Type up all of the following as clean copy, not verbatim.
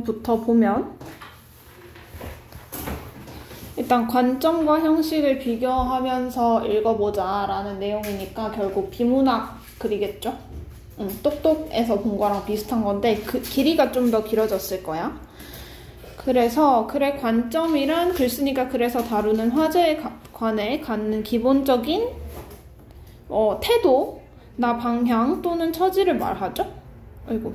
내용부터 보면 일단 관점과 형식을 비교하면서 읽어보자 라는 내용이니까 결국 비문학 글이겠죠? 똑똑에서 본 거랑 비슷한 건데 그 길이가 좀 더 길어졌을 거야. 그래서 글의 관점이란 글쓴이가 글에서 다루는 화제에 관해 갖는 기본적인 태도나 방향 또는 처지를 말하죠. 아이고.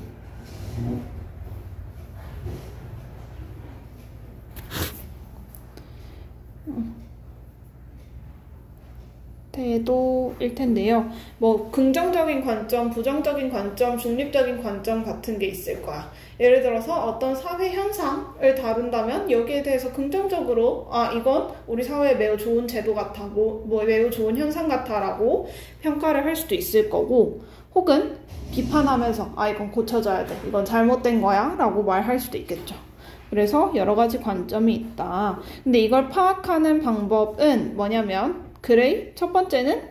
태도일 텐데요. 뭐 긍정적인 관점, 부정적인 관점, 중립적인 관점 같은 게 있을 거야. 예를 들어서 어떤 사회 현상을 다룬다면 여기에 대해서 긍정적으로 이건 우리 사회에 매우 좋은 제도 같아, 뭐 매우 좋은 현상 같아라고 평가를 할 수도 있을 거고, 혹은 비판하면서 이건 고쳐져야 돼, 이건 잘못된 거야 라고 말할 수도 있겠죠. 그래서 여러 가지 관점이 있다. 근데 이걸 파악하는 방법은 뭐냐면 글의 첫 번째는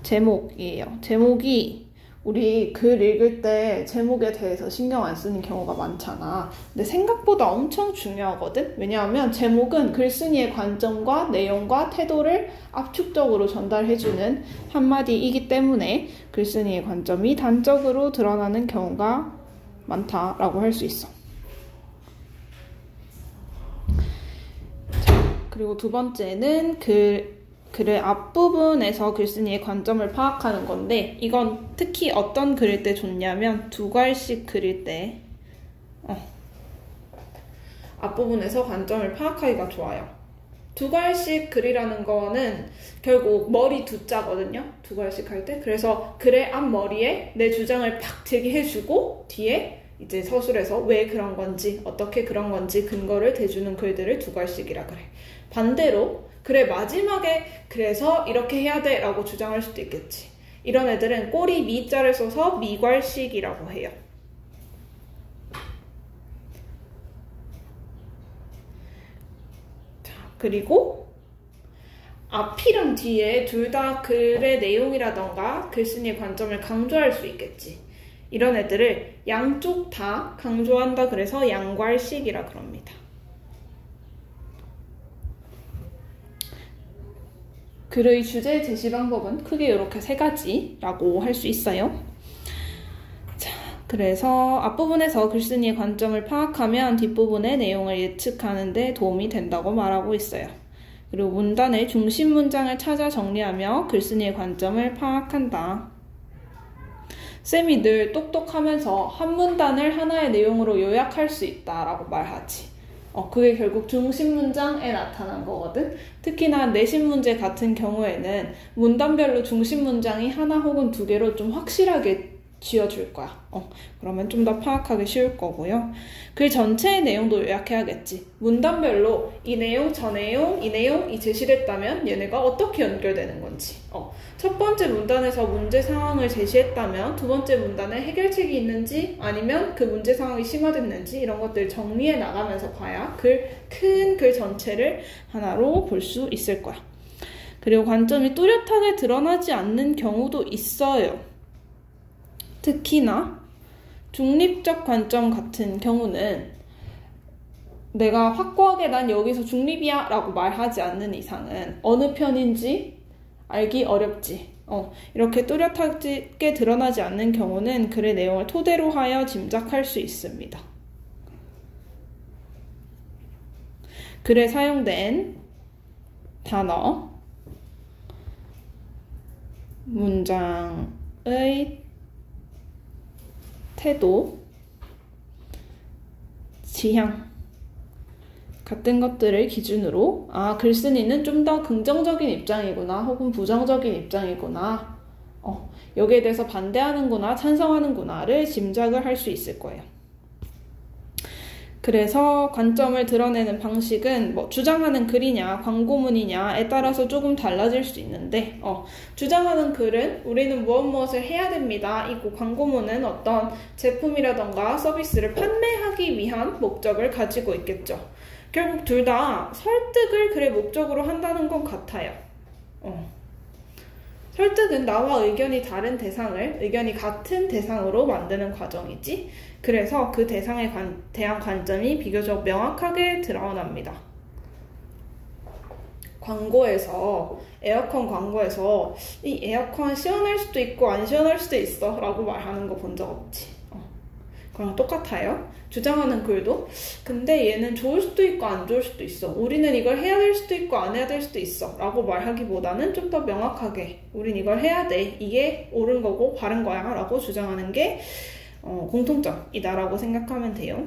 제목이에요. 제목이 우리 글 읽을 때 제목에 대해서 신경 안 쓰는 경우가 많잖아. 근데 생각보다 엄청 중요하거든. 왜냐하면 제목은 글쓴이의 관점과 내용과 태도를 압축적으로 전달해주는 한마디이기 때문에 글쓴이의 관점이 단적으로 드러나는 경우가 많다라고 할 수 있어. 그리고 두 번째는 글의 앞부분에서 글쓴이의 관점을 파악하는 건데, 이건 특히 어떤 글일 때 좋냐면 두 갈씩 글일 때 앞부분에서 관점을 파악하기가 좋아요. 두 갈씩 글이라는 거는 결국 머리 두 자거든요. 두 갈씩 할 때. 그래서 글의 앞머리에 내 주장을 팍 제기해주고 뒤에 이제 서술에서 왜 그런 건지, 어떻게 그런 건지 근거를 대주는 글들을 두 갈씩이라 그래. 반대로 글의 마지막에 그래서 이렇게 해야 돼 라고 주장할 수도 있겠지. 이런 애들은 꼬리 미자를 써서 미괄식이라고 해요. 자, 그리고 앞이랑 뒤에 둘 다 글의 내용이라던가 글쓴이의 관점을 강조할 수 있겠지. 이런 애들을 양쪽 다 강조한다 그래서 양괄식이라 그럽니다. 글의 주제 제시 방법은 크게 이렇게 세 가지라고 할 수 있어요. 자, 그래서 앞부분에서 글쓴이의 관점을 파악하면 뒷부분의 내용을 예측하는 데 도움이 된다고 말하고 있어요. 그리고 문단의 중심 문장을 찾아 정리하며 글쓴이의 관점을 파악한다. 쌤이 늘 똑똑하면서 한 문단을 하나의 내용으로 요약할 수 있다라고 말하지. 그게 결국 중심 문장에 나타난 거거든. 특히나 내신 문제 같은 경우에는 문단별로 중심 문장이 하나 혹은 두 개로 좀 확실하게 지어줄 거야. 그러면 좀 더 파악하기 쉬울 거고요. 글 전체의 내용도 요약해야겠지. 문단별로 이 내용, 저 내용, 이 내용이 제시됐다면 얘네가 어떻게 연결되는 건지. 첫 번째 문단에서 문제 상황을 제시했다면 두 번째 문단에 해결책이 있는지 아니면 그 문제 상황이 심화됐는지 이런 것들 정리해 나가면서 봐야 큰 글 전체를 하나로 볼 수 있을 거야. 그리고 관점이 뚜렷하게 드러나지 않는 경우도 있어요. 특히나 중립적 관점 같은 경우는 내가 확고하게 난 여기서 중립이야 라고 말하지 않는 이상은 어느 편인지 알기 어렵지. 이렇게 뚜렷하게 드러나지 않는 경우는 글의 내용을 토대로 하여 짐작할 수 있습니다. 글에 사용된 단어, 문장의 태도, 지향 같은 것들을 기준으로 글쓴이는 좀 더 긍정적인 입장이구나 혹은 부정적인 입장이구나, 여기에 대해서 반대하는구나 찬성하는구나를 짐작을 할 수 있을 거예요. 그래서 관점을 드러내는 방식은 주장하는 글이냐 광고문이냐에 따라서 조금 달라질 수 있는데, 주장하는 글은 우리는 무엇을 해야 됩니다. 이고 광고문은 어떤 제품이라던가 서비스를 판매하기 위한 목적을 가지고 있겠죠. 결국 둘 다 설득을 글의 목적으로 한다는 건 같아요. 설득은 나와 의견이 다른 대상을 의견이 같은 대상으로 만드는 과정이지. 그래서 그 대상에 대한 관점이 비교적 명확하게 드러납니다. 광고에서, 에어컨 광고에서 이 에어컨 시원할 수도 있고 안 시원할 수도 있어 라고 말하는 거 본 적 없지. 그랑 똑같아요. 주장하는 글도 근데 얘는 좋을 수도 있고 안 좋을 수도 있어. 우리는 이걸 해야 될 수도 있고 안 해야 될 수도 있어 라고 말하기보다는 좀 더 명확하게 우린 이걸 해야 돼. 이게 옳은 거고 바른 거야 라고 주장하는 게 공통점이다 라고 생각하면 돼요.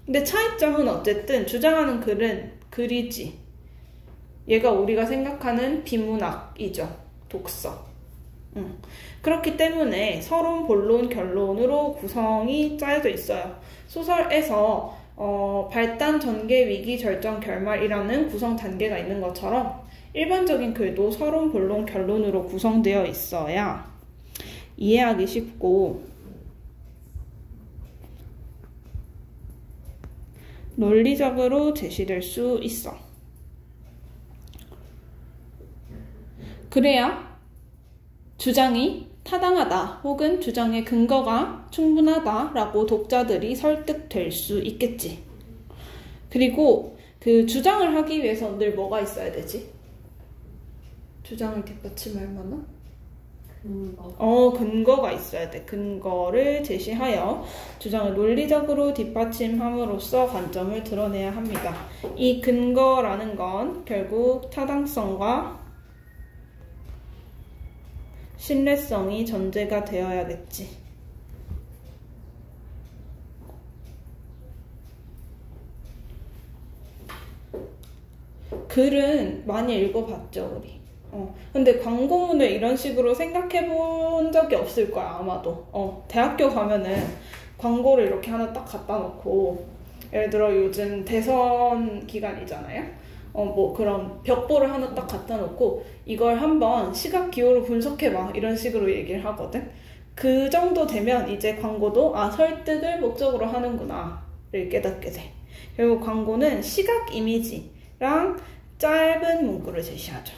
근데 차이점은 어쨌든 주장하는 글은 글이지. 얘가 우리가 생각하는 비문학이죠. 독서. 그렇기 때문에 서론, 본론, 결론으로 구성이 짜여져 있어요. 소설에서 발단, 전개, 위기, 절정, 결말이라는 구성 단계가 있는 것처럼 일반적인 글도 서론, 본론, 결론으로 구성되어 있어야 이해하기 쉽고 논리적으로 제시될 수 있어. 그래야 주장이 타당하다 혹은 주장의 근거가 충분하다라고 독자들이 설득될 수 있겠지. 그리고 그 주장을 하기 위해서 늘 뭐가 있어야 되지? 주장을 뒷받침할 만한? 근거가 있어야 돼. 근거를 제시하여 주장을 논리적으로 뒷받침함으로써 관점을 드러내야 합니다. 이 근거라는 건 결국 타당성과 신뢰성이 전제가 되어야겠지. 글은 많이 읽어봤죠, 우리. 근데 광고문을 이런 식으로 생각해 본 적이 없을 거야, 아마도. 대학교 가면은 광고를 이렇게 하나 딱 갖다 놓고, 예를 들어 요즘 대선 기간이잖아요? 그런 벽보를 하나 딱 갖다 놓고 이걸 한번 시각 기호로 분석해봐 이런 식으로 얘기를 하거든. 그 정도 되면 이제 광고도 설득을 목적으로 하는구나를 깨닫게 돼. 결국 광고는 시각 이미지랑 짧은 문구를 제시하죠.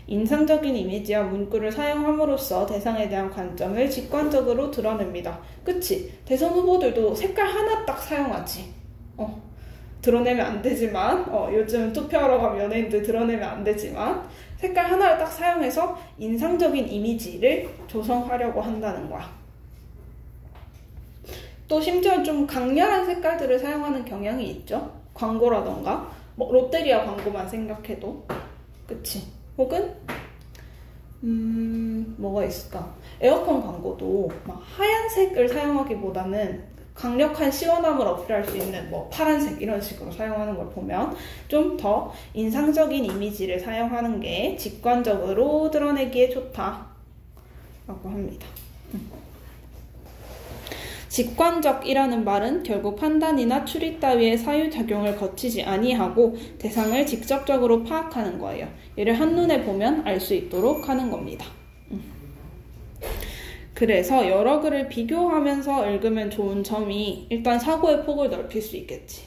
인상적인 이미지와 문구를 사용함으로써 대상에 대한 관점을 직관적으로 드러냅니다. 그치? 대선 후보들도 색깔 하나 딱 사용하지. 드러내면 안 되지만 요즘 투표하러 가면 연예인들 드러내면 안 되지만 색깔 하나를 딱 사용해서 인상적인 이미지를 조성하려고 한다는 거야. 또 심지어 좀 강렬한 색깔들을 사용하는 경향이 있죠. 광고라던가 롯데리아 광고만 생각해도 그치? 혹은 뭐가 있을까? 에어컨 광고도 막 하얀색을 사용하기보다는 강력한 시원함을 어필할 수 있는 파란색 이런 식으로 사용하는 걸 보면 좀 더 인상적인 이미지를 사용하는 게 직관적으로 드러내기에 좋다라고 합니다. 직관적이라는 말은 결국 판단이나 추리 따위의 사유작용을 거치지 아니하고 대상을 직접적으로 파악하는 거예요. 얘를 한눈에 보면 알 수 있도록 하는 겁니다. 그래서 여러 글을 비교하면서 읽으면 좋은 점이 일단 사고의 폭을 넓힐 수 있겠지.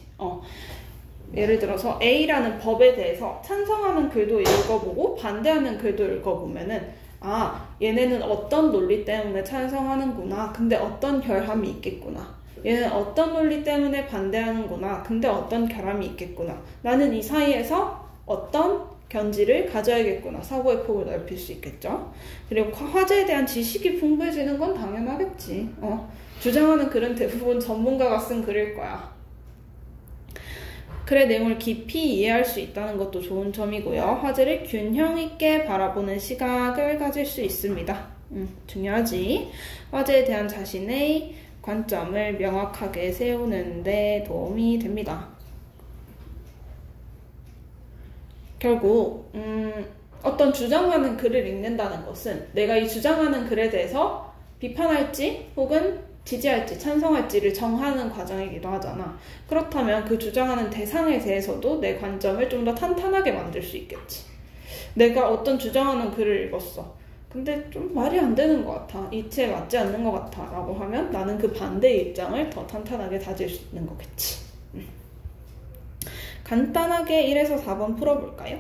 예를 들어서 A라는 법에 대해서 찬성하는 글도 읽어보고 반대하는 글도 읽어보면은 얘네는 어떤 논리 때문에 찬성하는구나. 근데 어떤 결함이 있겠구나. 얘는 어떤 논리 때문에 반대하는구나. 근데 어떤 결함이 있겠구나. 나는 이 사이에서 어떤 견지를 가져야겠구나. 사고의 폭을 넓힐 수 있겠죠. 그리고 화제에 대한 지식이 풍부해지는 건 당연하겠지. 주장하는 글은 대부분 전문가가 쓴 글일 거야. 글의 내용을 깊이 이해할 수 있다는 것도 좋은 점이고요. 화제를 균형 있게 바라보는 시각을 가질 수 있습니다. 중요하지. 화제에 대한 자신의 관점을 명확하게 세우는 데 도움이 됩니다. 결국 어떤 주장하는 글을 읽는다는 것은 내가 이 주장하는 글에 대해서 비판할지 혹은 지지할지 찬성할지를 정하는 과정이기도 하잖아. 그렇다면 그 주장하는 대상에 대해서도 내 관점을 좀 더 탄탄하게 만들 수 있겠지. 내가 어떤 주장하는 글을 읽었어. 근데 좀 말이 안 되는 것 같아. 이치에 맞지 않는 것 같아 라고 하면 나는 그 반대의 입장을 더 탄탄하게 다질 수 있는 거겠지. 간단하게 1에서 4번 풀어볼까요?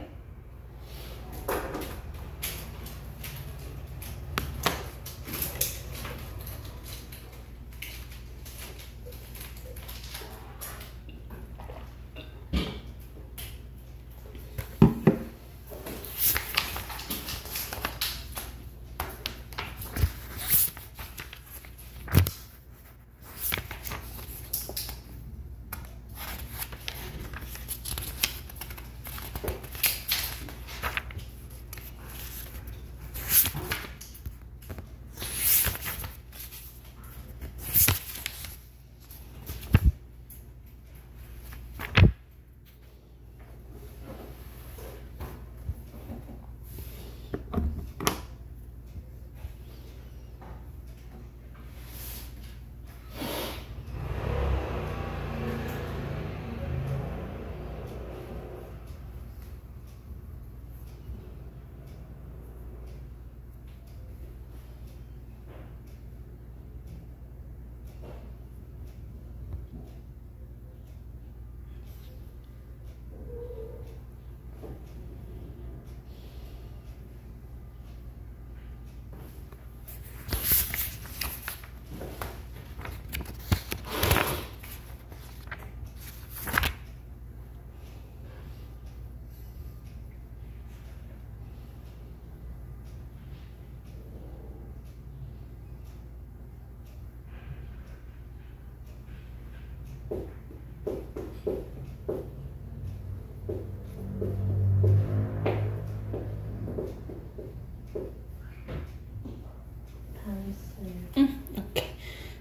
오케이.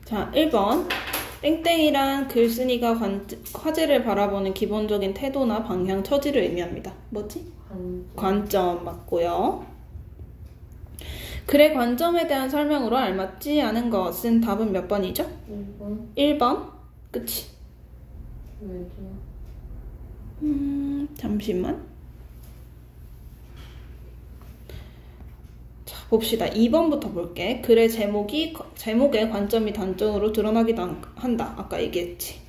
자, 1번. 땡땡이란 글쓴이가 화제를 바라보는 기본적인 태도나 방향, 처지를 의미합니다. 뭐지? 관점 맞고요. 글의 관점에 대한 설명으로 알맞지 않은 것은 답은 몇 번이죠? 1번. 1번. 그치? 왜죠? 잠시만. 자, 봅시다. 2번부터 볼게. 글의 제목의 관점이 단적으로 드러나기도 한다. 아까 얘기했지.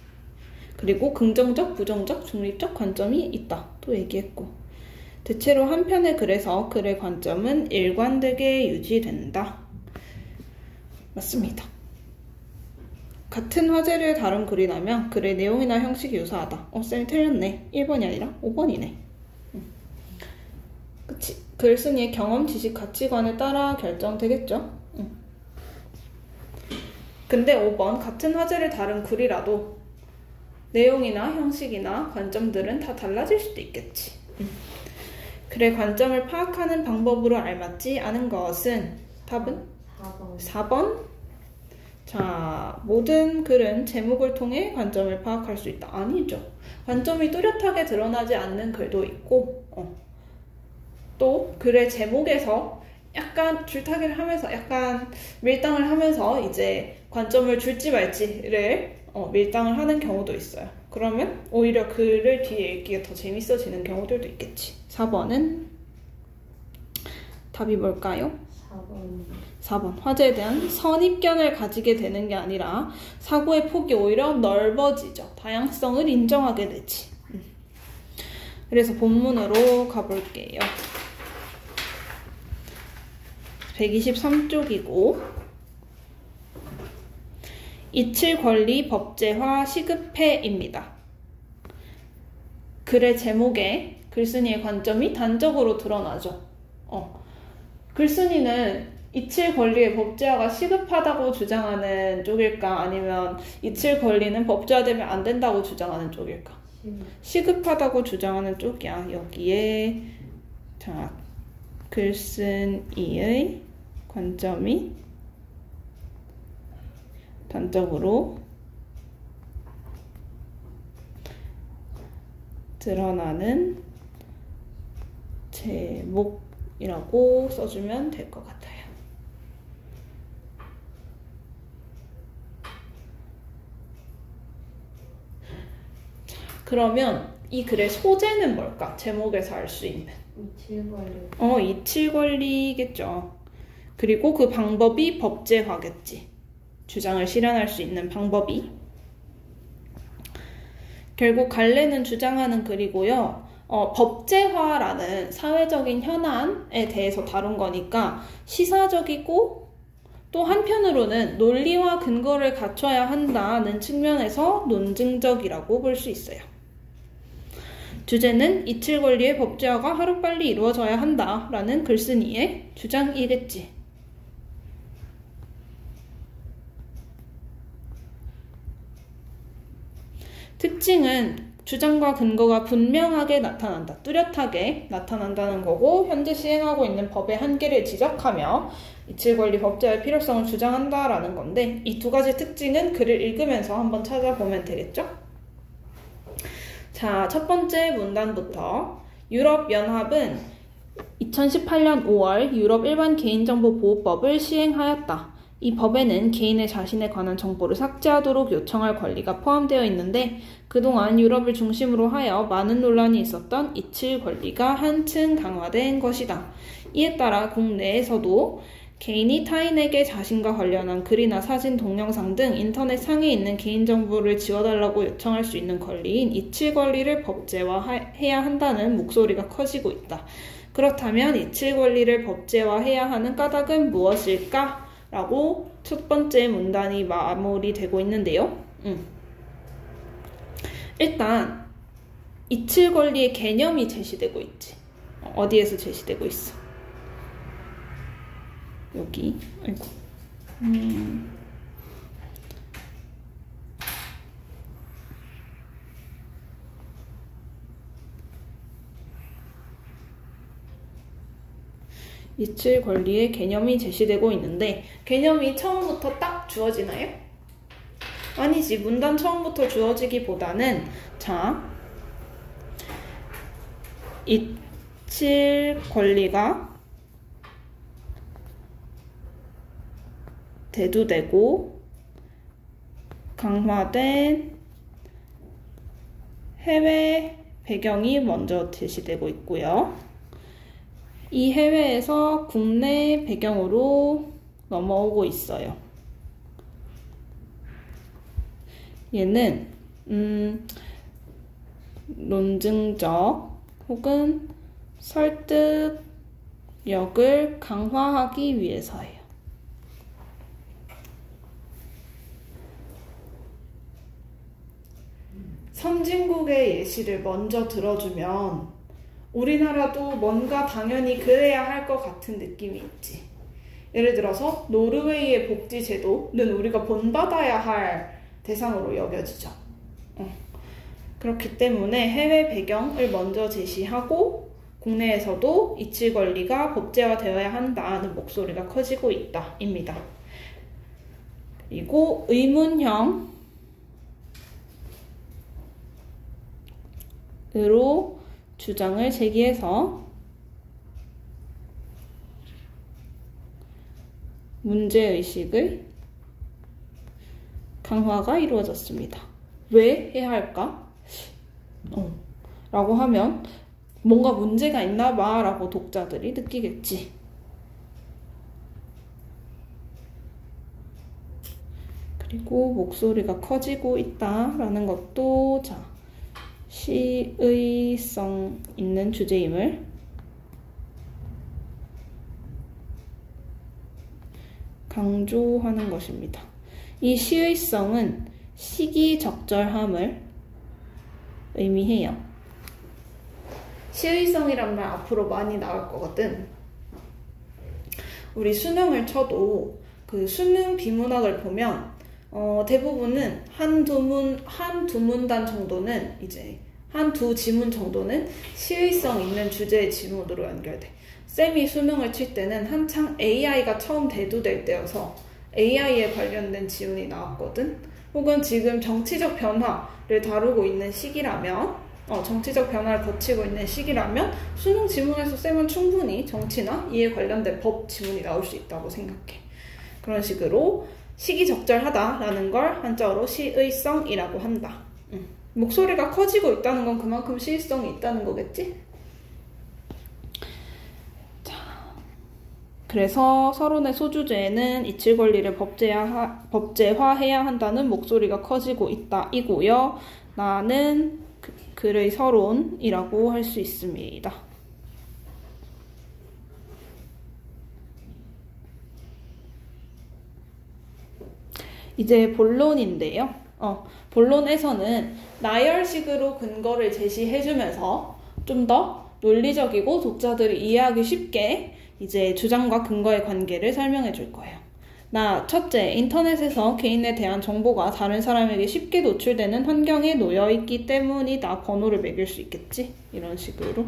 그리고 긍정적, 부정적, 중립적 관점이 있다. 또 얘기했고. 대체로 한 편의 글에서 글의 관점은 일관되게 유지된다. 맞습니다. 같은 화제를 다룬 글이라면 글의 내용이나 형식이 유사하다. 쌤이 틀렸네. 1번이 아니라 5번이네. 그치? 글쓴이의 경험, 지식, 가치관에 따라 결정되겠죠? 근데 5번, 같은 화제를 다룬 글이라도 내용이나 형식이나 관점들은 다 달라질 수도 있겠지. 글의 관점을 파악하는 방법으로 알맞지 않은 것은 답은? 4번. 자, 모든 글은 제목을 통해 관점을 파악할 수 있다. 아니죠. 관점이 뚜렷하게 드러나지 않는 글도 있고 또 글의 제목에서 약간 줄타기를 하면서 약간 밀당을 하면서 이제 관점을 줄지 말지를 밀당을 하는 경우도 있어요. 그러면 오히려 글을 뒤에 읽기가 더 재밌어지는 경우들도 있겠지. 4번은 답이 뭘까요? 4번. 화제에 대한 선입견을 가지게 되는 게 아니라 사고의 폭이 오히려 넓어지죠. 다양성을 인정하게 되지. 그래서 본문으로 가볼게요. 123쪽이고 이칠 권리 법제화 시급해입니다. 글의 제목에 글쓴이의 관점이 단적으로 드러나죠. 글쓴이는 이칠 권리의 법제화가 시급하다고 주장하는 쪽일까? 아니면 이칠 권리는 법제화되면 안 된다고 주장하는 쪽일까? 시급하다고 주장하는 쪽이야. 여기에 자, 글쓴이의 관점이 단적으로 드러나는 제목이라고 써주면 될 것 같아요. 자, 그러면 이 글의 소재는 뭘까? 제목에서 알 수 있는. 이칠권리. 이칠권리겠죠. 그리고 그 방법이 법제화겠지. 주장을 실현할 수 있는 방법이. 결국 갈래는 주장하는 글이고요. 법제화라는 사회적인 현안에 대해서 다룬 거니까 시사적이고 또 한편으로는 논리와 근거를 갖춰야 한다는 측면에서 논증적이라고 볼 수 있어요. 주제는 이칠 권리의 법제화가 하루빨리 이루어져야 한다라는 글쓴이의 주장이겠지. 특징은 주장과 근거가 분명하게 나타난다. 뚜렷하게 나타난다는 거고 현재 시행하고 있는 법의 한계를 지적하며 이칠 권리 법제화의 필요성을 주장한다라는 건데 이 두 가지 특징은 글을 읽으면서 한번 찾아보면 되겠죠? 자, 첫 번째 문단부터 유럽연합은 2018년 5월 유럽 일반 개인정보보호법을 시행하였다. 이 법에는 개인의 자신에 관한 정보를 삭제하도록 요청할 권리가 포함되어 있는데 그동안 유럽을 중심으로 하여 많은 논란이 있었던 이칠 권리가 한층 강화된 것이다. 이에 따라 국내에서도 개인이 타인에게 자신과 관련한 글이나 사진, 동영상 등 인터넷 상에 있는 개인정보를 지워달라고 요청할 수 있는 권리인 이칠 권리를 법제화해야 한다는 목소리가 커지고 있다. 그렇다면 이칠 권리를 법제화해야 하는 까닭은 무엇일까? 라고 첫 번째 문단이 마무리되고 있는데요. 일단 이칠 권리의 개념이 제시되고 있지. 어디에서 제시되고 있어? 여기. 아이고. 이칠 권리의 개념이 제시되고 있는데 개념이 처음부터 딱 주어지나요? 아니지. 문단 처음부터 주어지기보다는 자, 이칠 권리가 대두되고 강화된 해외 배경이 먼저 제시되고 있고요. 이 해외에서 국내 배경으로 넘어오고 있어요. 얘는 논증적 혹은 설득력을 강화하기 위해서예요. 선진국의 예시를 먼저 들어주면 우리나라도 뭔가 당연히 그래야 할 것 같은 느낌이 있지. 예를 들어서 노르웨이의 복지 제도는 우리가 본받아야 할 대상으로 여겨지죠. 그렇기 때문에 해외 배경을 먼저 제시하고 국내에서도 이칠 권리가 법제화되어야 한다는 목소리가 커지고 있다 입니다. 그리고 의문형 으로 주장을 제기해서 문제의식의 강화가 이루어졌습니다. 왜 해야 할까? 라고 하면 뭔가 문제가 있나 봐 라고 독자들이 느끼겠지. 그리고 목소리가 커지고 있다라는 것도 자, 시의성 있는 주제임을 강조하는 것입니다. 이 시의성은 시기적절함을 의미해요. 시의성이란 말 앞으로 많이 나올 거거든. 우리 수능을 쳐도 그 수능 비문학을 보면 대부분은 한두 문단 정도는 이제 한두 지문 정도는 시의성 있는 주제의 지문으로 연결돼. 쌤이 수능을 칠 때는 한창 AI가 처음 대두될 때여서 AI에 관련된 지문이 나왔거든. 혹은 지금 정치적 변화를 다루고 있는 시기라면 정치적 변화를 거치고 있는 시기라면 수능 지문에서 쌤은 충분히 정치나 이에 관련된 법 지문이 나올 수 있다고 생각해. 그런 식으로 시기적절하다라는 걸 한자어로 시의성이라고 한다. 목소리가 커지고 있다는 건 그만큼 시의성이 있다는 거겠지? 자, 그래서 서론의 소주제는 이칠 권리를 법제화해야 한다는 목소리가 커지고 있다 이고요. 나는 글의 서론이라고 할 수 있습니다. 이제 본론인데요. 본론에서는 나열식으로 근거를 제시해주면서 좀 더 논리적이고 독자들이 이해하기 쉽게 이제 주장과 근거의 관계를 설명해 줄 거예요. 첫째, 인터넷에서 개인에 대한 정보가 다른 사람에게 쉽게 노출되는 환경에 놓여 있기 때문이다. 번호를 매길 수 있겠지? 이런 식으로.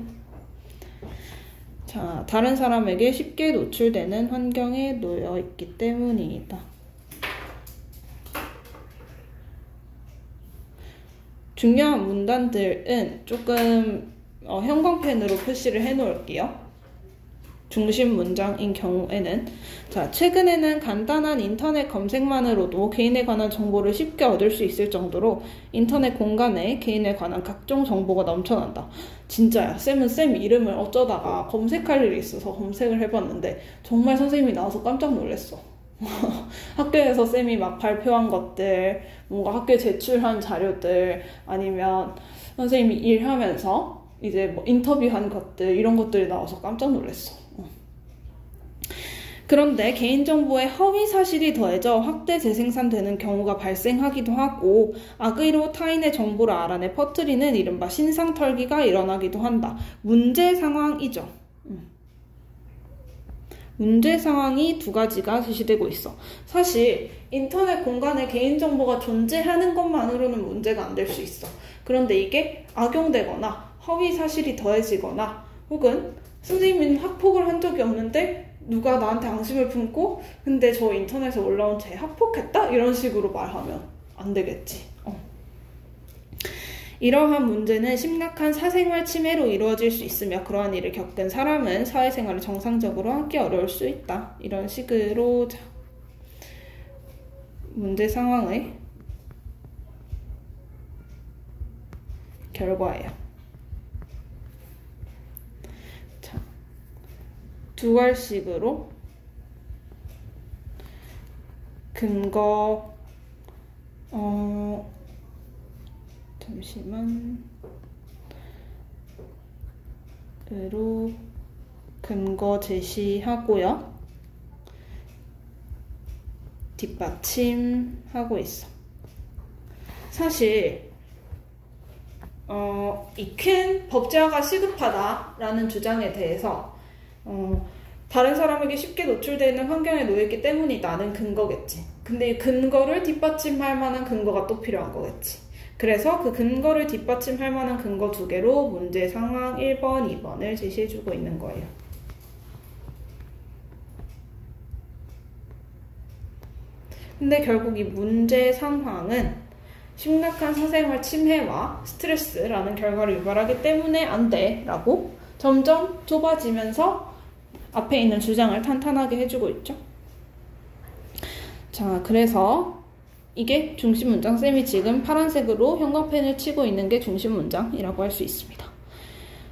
자, 다른 사람에게 쉽게 노출되는 환경에 놓여 있기 때문이다. 중요한 문단들은 조금 형광펜으로 표시를 해 놓을게요. 중심 문장인 경우에는 자, 최근에는 간단한 인터넷 검색만으로도 개인에 관한 정보를 쉽게 얻을 수 있을 정도로 인터넷 공간에 개인에 관한 각종 정보가 넘쳐난다. 진짜야. 쌤은 쌤 이름을 어쩌다가 검색할 일이 있어서 검색을 해봤는데 정말 선생님이 나와서 깜짝 놀랐어. 학교에서 쌤이 막 발표한 것들, 뭔가 학교에 제출한 자료들, 아니면 선생님이 일하면서 이제 뭐 인터뷰한 것들, 이런 것들이 나와서 깜짝 놀랐어. 그런데 개인정보에 허위 사실이 더해져 확대 재생산되는 경우가 발생하기도 하고 악의로 타인의 정보를 알아내 퍼뜨리는 이른바 신상털기가 일어나기도 한다. 문제 상황이죠. 문제 상황이 두 가지가 제시되고 있어. 사실 인터넷 공간에 개인정보가 존재하는 것만으로는 문제가 안 될 수 있어. 그런데 이게 악용되거나 허위 사실이 더해지거나 혹은 선생님은 학폭을 한 적이 없는데 누가 나한테 앙심을 품고 근데 저 인터넷에 올라온 쟤 학폭했다? 이런 식으로 말하면 안 되겠지. 이러한 문제는 심각한 사생활 침해로 이루어질 수 있으며 그러한 일을 겪은 사람은 사회생활을 정상적으로 하기 어려울 수 있다. 이런 식으로 문제 상황의 결과예요. 자, 두알식으로 근거 잠시만 으로 근거 제시하고요. 뒷받침하고 있어. 사실 익힌 법제화가 시급하다라는 주장에 대해서 다른 사람에게 쉽게 노출되는 환경에 놓여있기 때문이다는 근거겠지. 근데 이 근거를 뒷받침할 만한 근거가 또 필요한 거겠지. 그래서 그 근거를 뒷받침할 만한 근거 2개로 문제 상황 1번, 2번을 제시해주고 있는 거예요. 근데 결국 이 문제 상황은 심각한 사생활 침해와 스트레스라는 결과를 유발하기 때문에 안 돼 라고 점점 좁아지면서 앞에 있는 주장을 탄탄하게 해주고 있죠. 자, 그래서 이게 중심 문장. 쌤이 지금 파란색으로 형광펜을 치고 있는 게 중심 문장이라고 할 수 있습니다.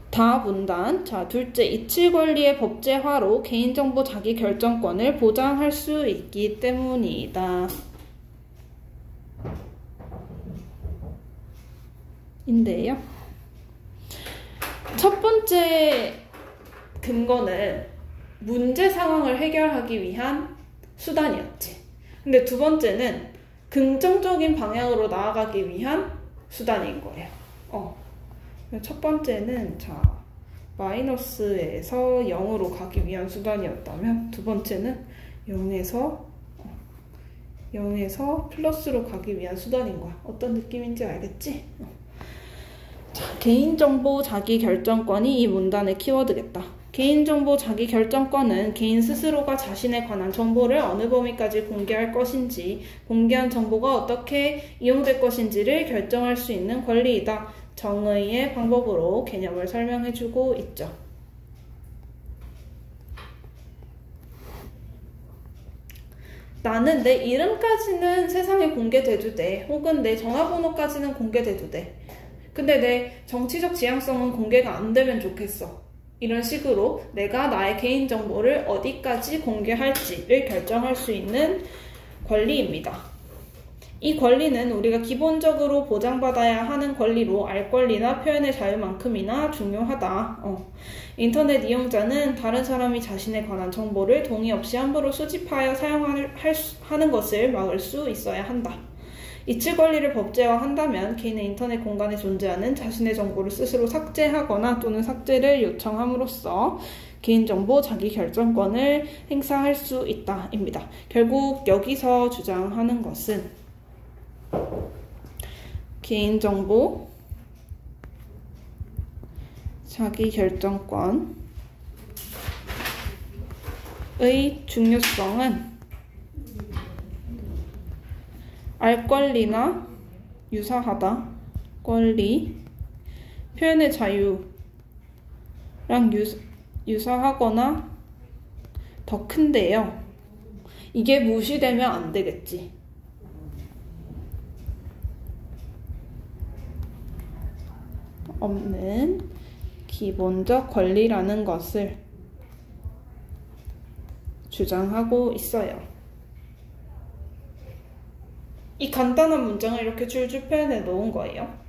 다 문단. 자, 둘째, 이칠 권리의 법제화로 개인정보 자기 결정권을 보장할 수 있기 때문이다. 인데요. 첫 번째 근거는 문제 상황을 해결하기 위한 수단이었지. 근데 두 번째는 긍정적인 방향으로 나아가기 위한 수단인 거예요. 첫 번째는 자 마이너스에서 0으로 가기 위한 수단이었다면 두 번째는 0에서 플러스로 가기 위한 수단인 거야. 어떤 느낌인지 알겠지? 자, 개인정보 자기결정권이 이 문단의 키워드겠다. 개인정보 자기결정권은 개인 스스로가 자신에 관한 정보를 어느 범위까지 공개할 것인지, 공개한 정보가 어떻게 이용될 것인지를 결정할 수 있는 권리이다. 정의의 방법으로 개념을 설명해주고 있죠. 나는 내 이름까지는 세상에 공개돼도 돼. 혹은 내 전화번호까지는 공개돼도 돼. 근데 내 정치적 지향성은 공개가 안 되면 좋겠어. 이런 식으로 내가 나의 개인정보를 어디까지 공개할지를 결정할 수 있는 권리입니다. 이 권리는 우리가 기본적으로 보장받아야 하는 권리로 알 권리나 표현의 자유만큼이나 중요하다. 인터넷 이용자는 다른 사람이 자신에 관한 정보를 동의 없이 함부로 수집하여 사용하는 것을 막을 수 있어야 한다. 이칠 권리를 법제화한다면 개인의 인터넷 공간에 존재하는 자신의 정보를 스스로 삭제하거나 또는 삭제를 요청함으로써 개인정보 자기결정권을 행사할 수 있다 입니다. 결국 여기서 주장하는 것은 개인정보 자기결정권의 중요성은 알 권리나 유사하다. 권리, 표현의 자유랑 유사하거나 더 큰데요. 이게 무시되면 안 되겠지. 없는 기본적 권리라는 것을 주장하고 있어요. 이 간단한 문장을 이렇게 줄줄 표현해 놓은 거예요.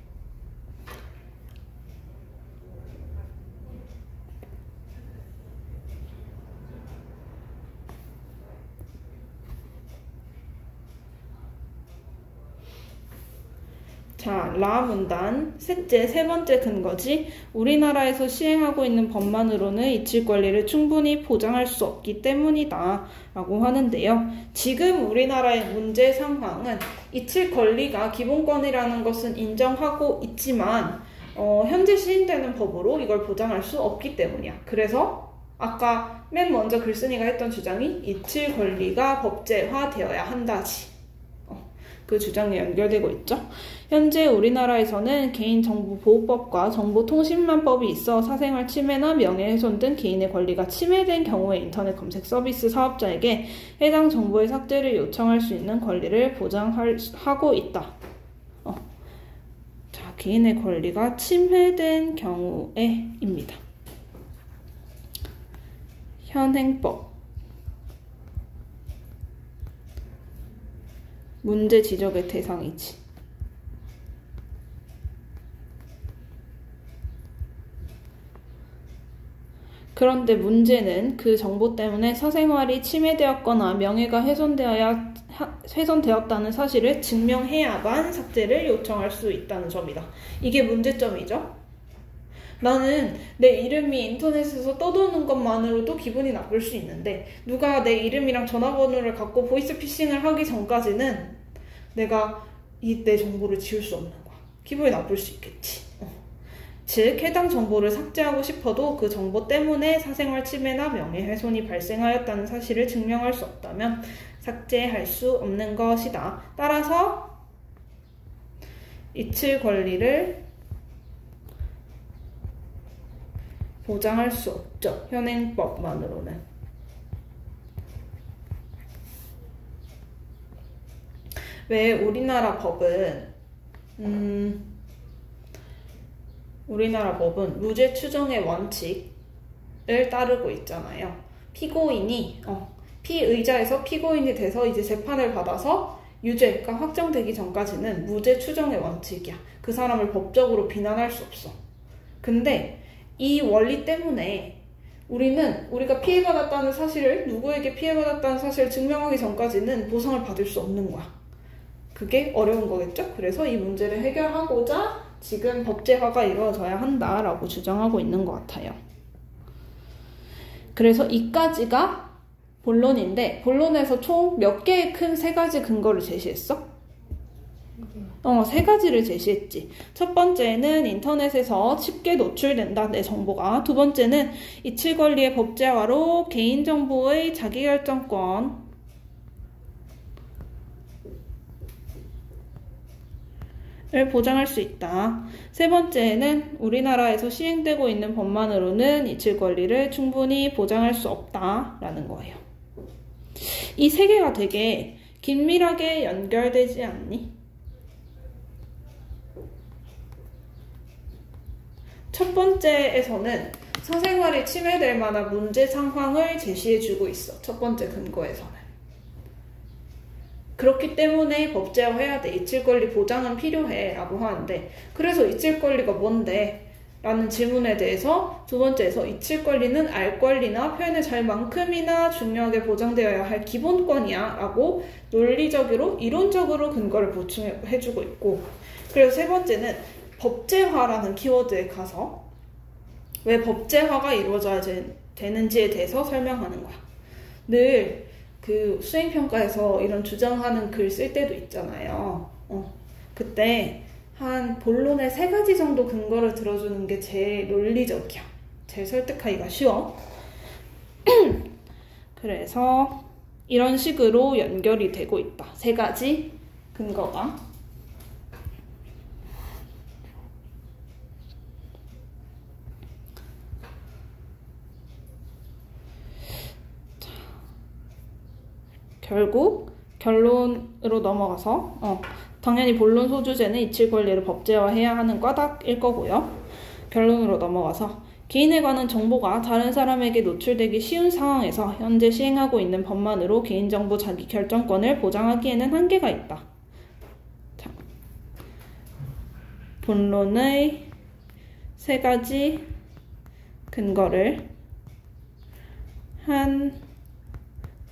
자, 라 문단 셋째, 세 번째 근거지. 우리나라에서 시행하고 있는 법만으로는 이칠 권리를 충분히 보장할 수 없기 때문이다 라고 하는데요. 지금 우리나라의 문제 상황은 이칠 권리가 기본권이라는 것은 인정하고 있지만 현재 시행되는 법으로 이걸 보장할 수 없기 때문이야. 그래서 아까 맨 먼저 글쓴이가 했던 주장이 이칠 권리가 법제화되어야 한다지. 그 주장이 연결되고 있죠. 현재 우리나라에서는 개인정보보호법과 정보통신망법이 있어 사생활 침해나 명예훼손 등 개인의 권리가 침해된 경우에 인터넷 검색 서비스 사업자에게 해당 정보의 삭제를 요청할 수 있는 권리를 보장하고 있다. 자, 개인의 권리가 침해된 경우에입니다. 현행법 문제 지적의 대상이지. 그런데 문제는 그 정보 때문에 사생활이 침해되었거나 명예가 훼손되었다는 사실을 증명해야만 삭제를 요청할 수 있다는 점이다. 이게 문제점이죠. 나는 내 이름이 인터넷에서 떠도는 것만으로도 기분이 나쁠 수 있는데 누가 내 이름이랑 전화번호를 갖고 보이스피싱을 하기 전까지는 내가 내 정보를 지울 수 없는 거야. 기분이 나쁠 수 있겠지. 즉 해당 정보를 삭제하고 싶어도 그 정보 때문에 사생활 침해나 명예훼손이 발생하였다는 사실을 증명할 수 없다면 삭제할 수 없는 것이다. 따라서 이칠 권리를 보장할 수 없죠. 현행법만으로는. 왜 우리나라 법은 무죄 추정의 원칙을 따르고 있잖아요. 피고인이 피의자에서 피고인이 돼서 이제 재판을 받아서 유죄가 확정되기 전까지는 무죄 추정의 원칙이야. 그 사람을 법적으로 비난할 수 없어. 근데 이 원리 때문에 우리가 피해받았다는 사실을 누구에게 피해받았다는 사실을 증명하기 전까지는 보상을 받을 수 없는 거야. 그게 어려운 거겠죠? 그래서 이 문제를 해결하고자 지금 법제화가 이루어져야 한다라고 주장하고 있는 것 같아요. 그래서 이까지가 본론인데 본론에서 총 몇 개의 큰 세 가지 근거를 제시했어? 3가지를 제시했지. 첫 번째는 인터넷에서 쉽게 노출된다, 내 정보가. 두 번째는 이칠 권리의 법제화로 개인정보의 자기결정권 을 보장할 수 있다. 세 번째는 우리나라에서 시행되고 있는 법만으로는 이칠 권리를 충분히 보장할 수 없다라는 거예요. 이 세 개가 되게 긴밀하게 연결되지 않니? 첫 번째에서는 사생활이 침해될 만한 문제 상황을 제시해주고 있어. 첫 번째 근거에서는. 그렇기 때문에 법제화해야 돼. 이칠 권리 보장은 필요해 라고 하는데 그래서 이칠 권리가 뭔데? 라는 질문에 대해서 두 번째에서 이칠 권리는 알 권리나 표현의 자유만큼이나 중요하게 보장되어야 할 기본권이야 라고 논리적으로 이론적으로 근거를 보충해주고 있고 그래서 세 번째는 법제화라는 키워드에 가서 왜 법제화가 이루어져야 되는지에 대해서 설명하는 거야. 늘 그 수행평가에서 이런 주장하는 글 쓸 때도 있잖아요. 그때 한 본론의 3가지 정도 근거를 들어주는 게 제일 논리적이야. 제일 설득하기가 쉬워. 그래서 이런 식으로 연결이 되고 있다. 3가지 근거가. 결국 결론으로 넘어가서 당연히 본론 소주제는 이칠 권리를 법제화해야 하는 까닭일 거고요. 결론으로 넘어가서 개인에 관한 정보가 다른 사람에게 노출되기 쉬운 상황에서 현재 시행하고 있는 법만으로 개인정보 자기결정권을 보장하기에는 한계가 있다. 자, 본론의 3가지 근거를 한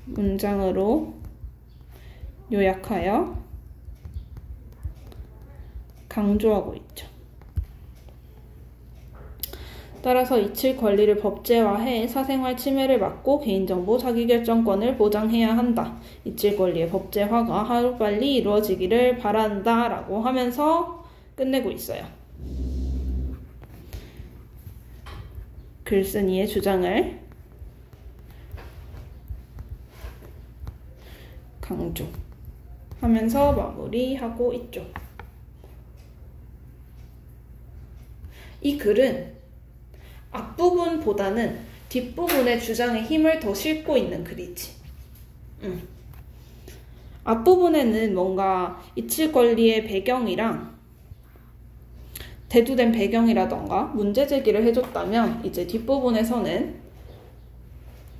문장으로 요약하여 강조하고 있죠. 따라서 이칠 권리를 법제화해 사생활 침해를 막고 개인정보 자기결정권을 보장해야 한다. 이칠 권리의 법제화가 하루빨리 이루어지기를 바란다 라고 하면서 끝내고 있어요. 글쓴이의 주장을 강조하면서 마무리하고 있죠. 이 글은 앞부분보다는 뒷부분의 주장에 힘을 더 싣고 있는 글이지. 앞부분에는 뭔가 이칠 권리의 배경이랑 대두된 배경이라던가 문제 제기를 해줬다면 이제 뒷부분에서는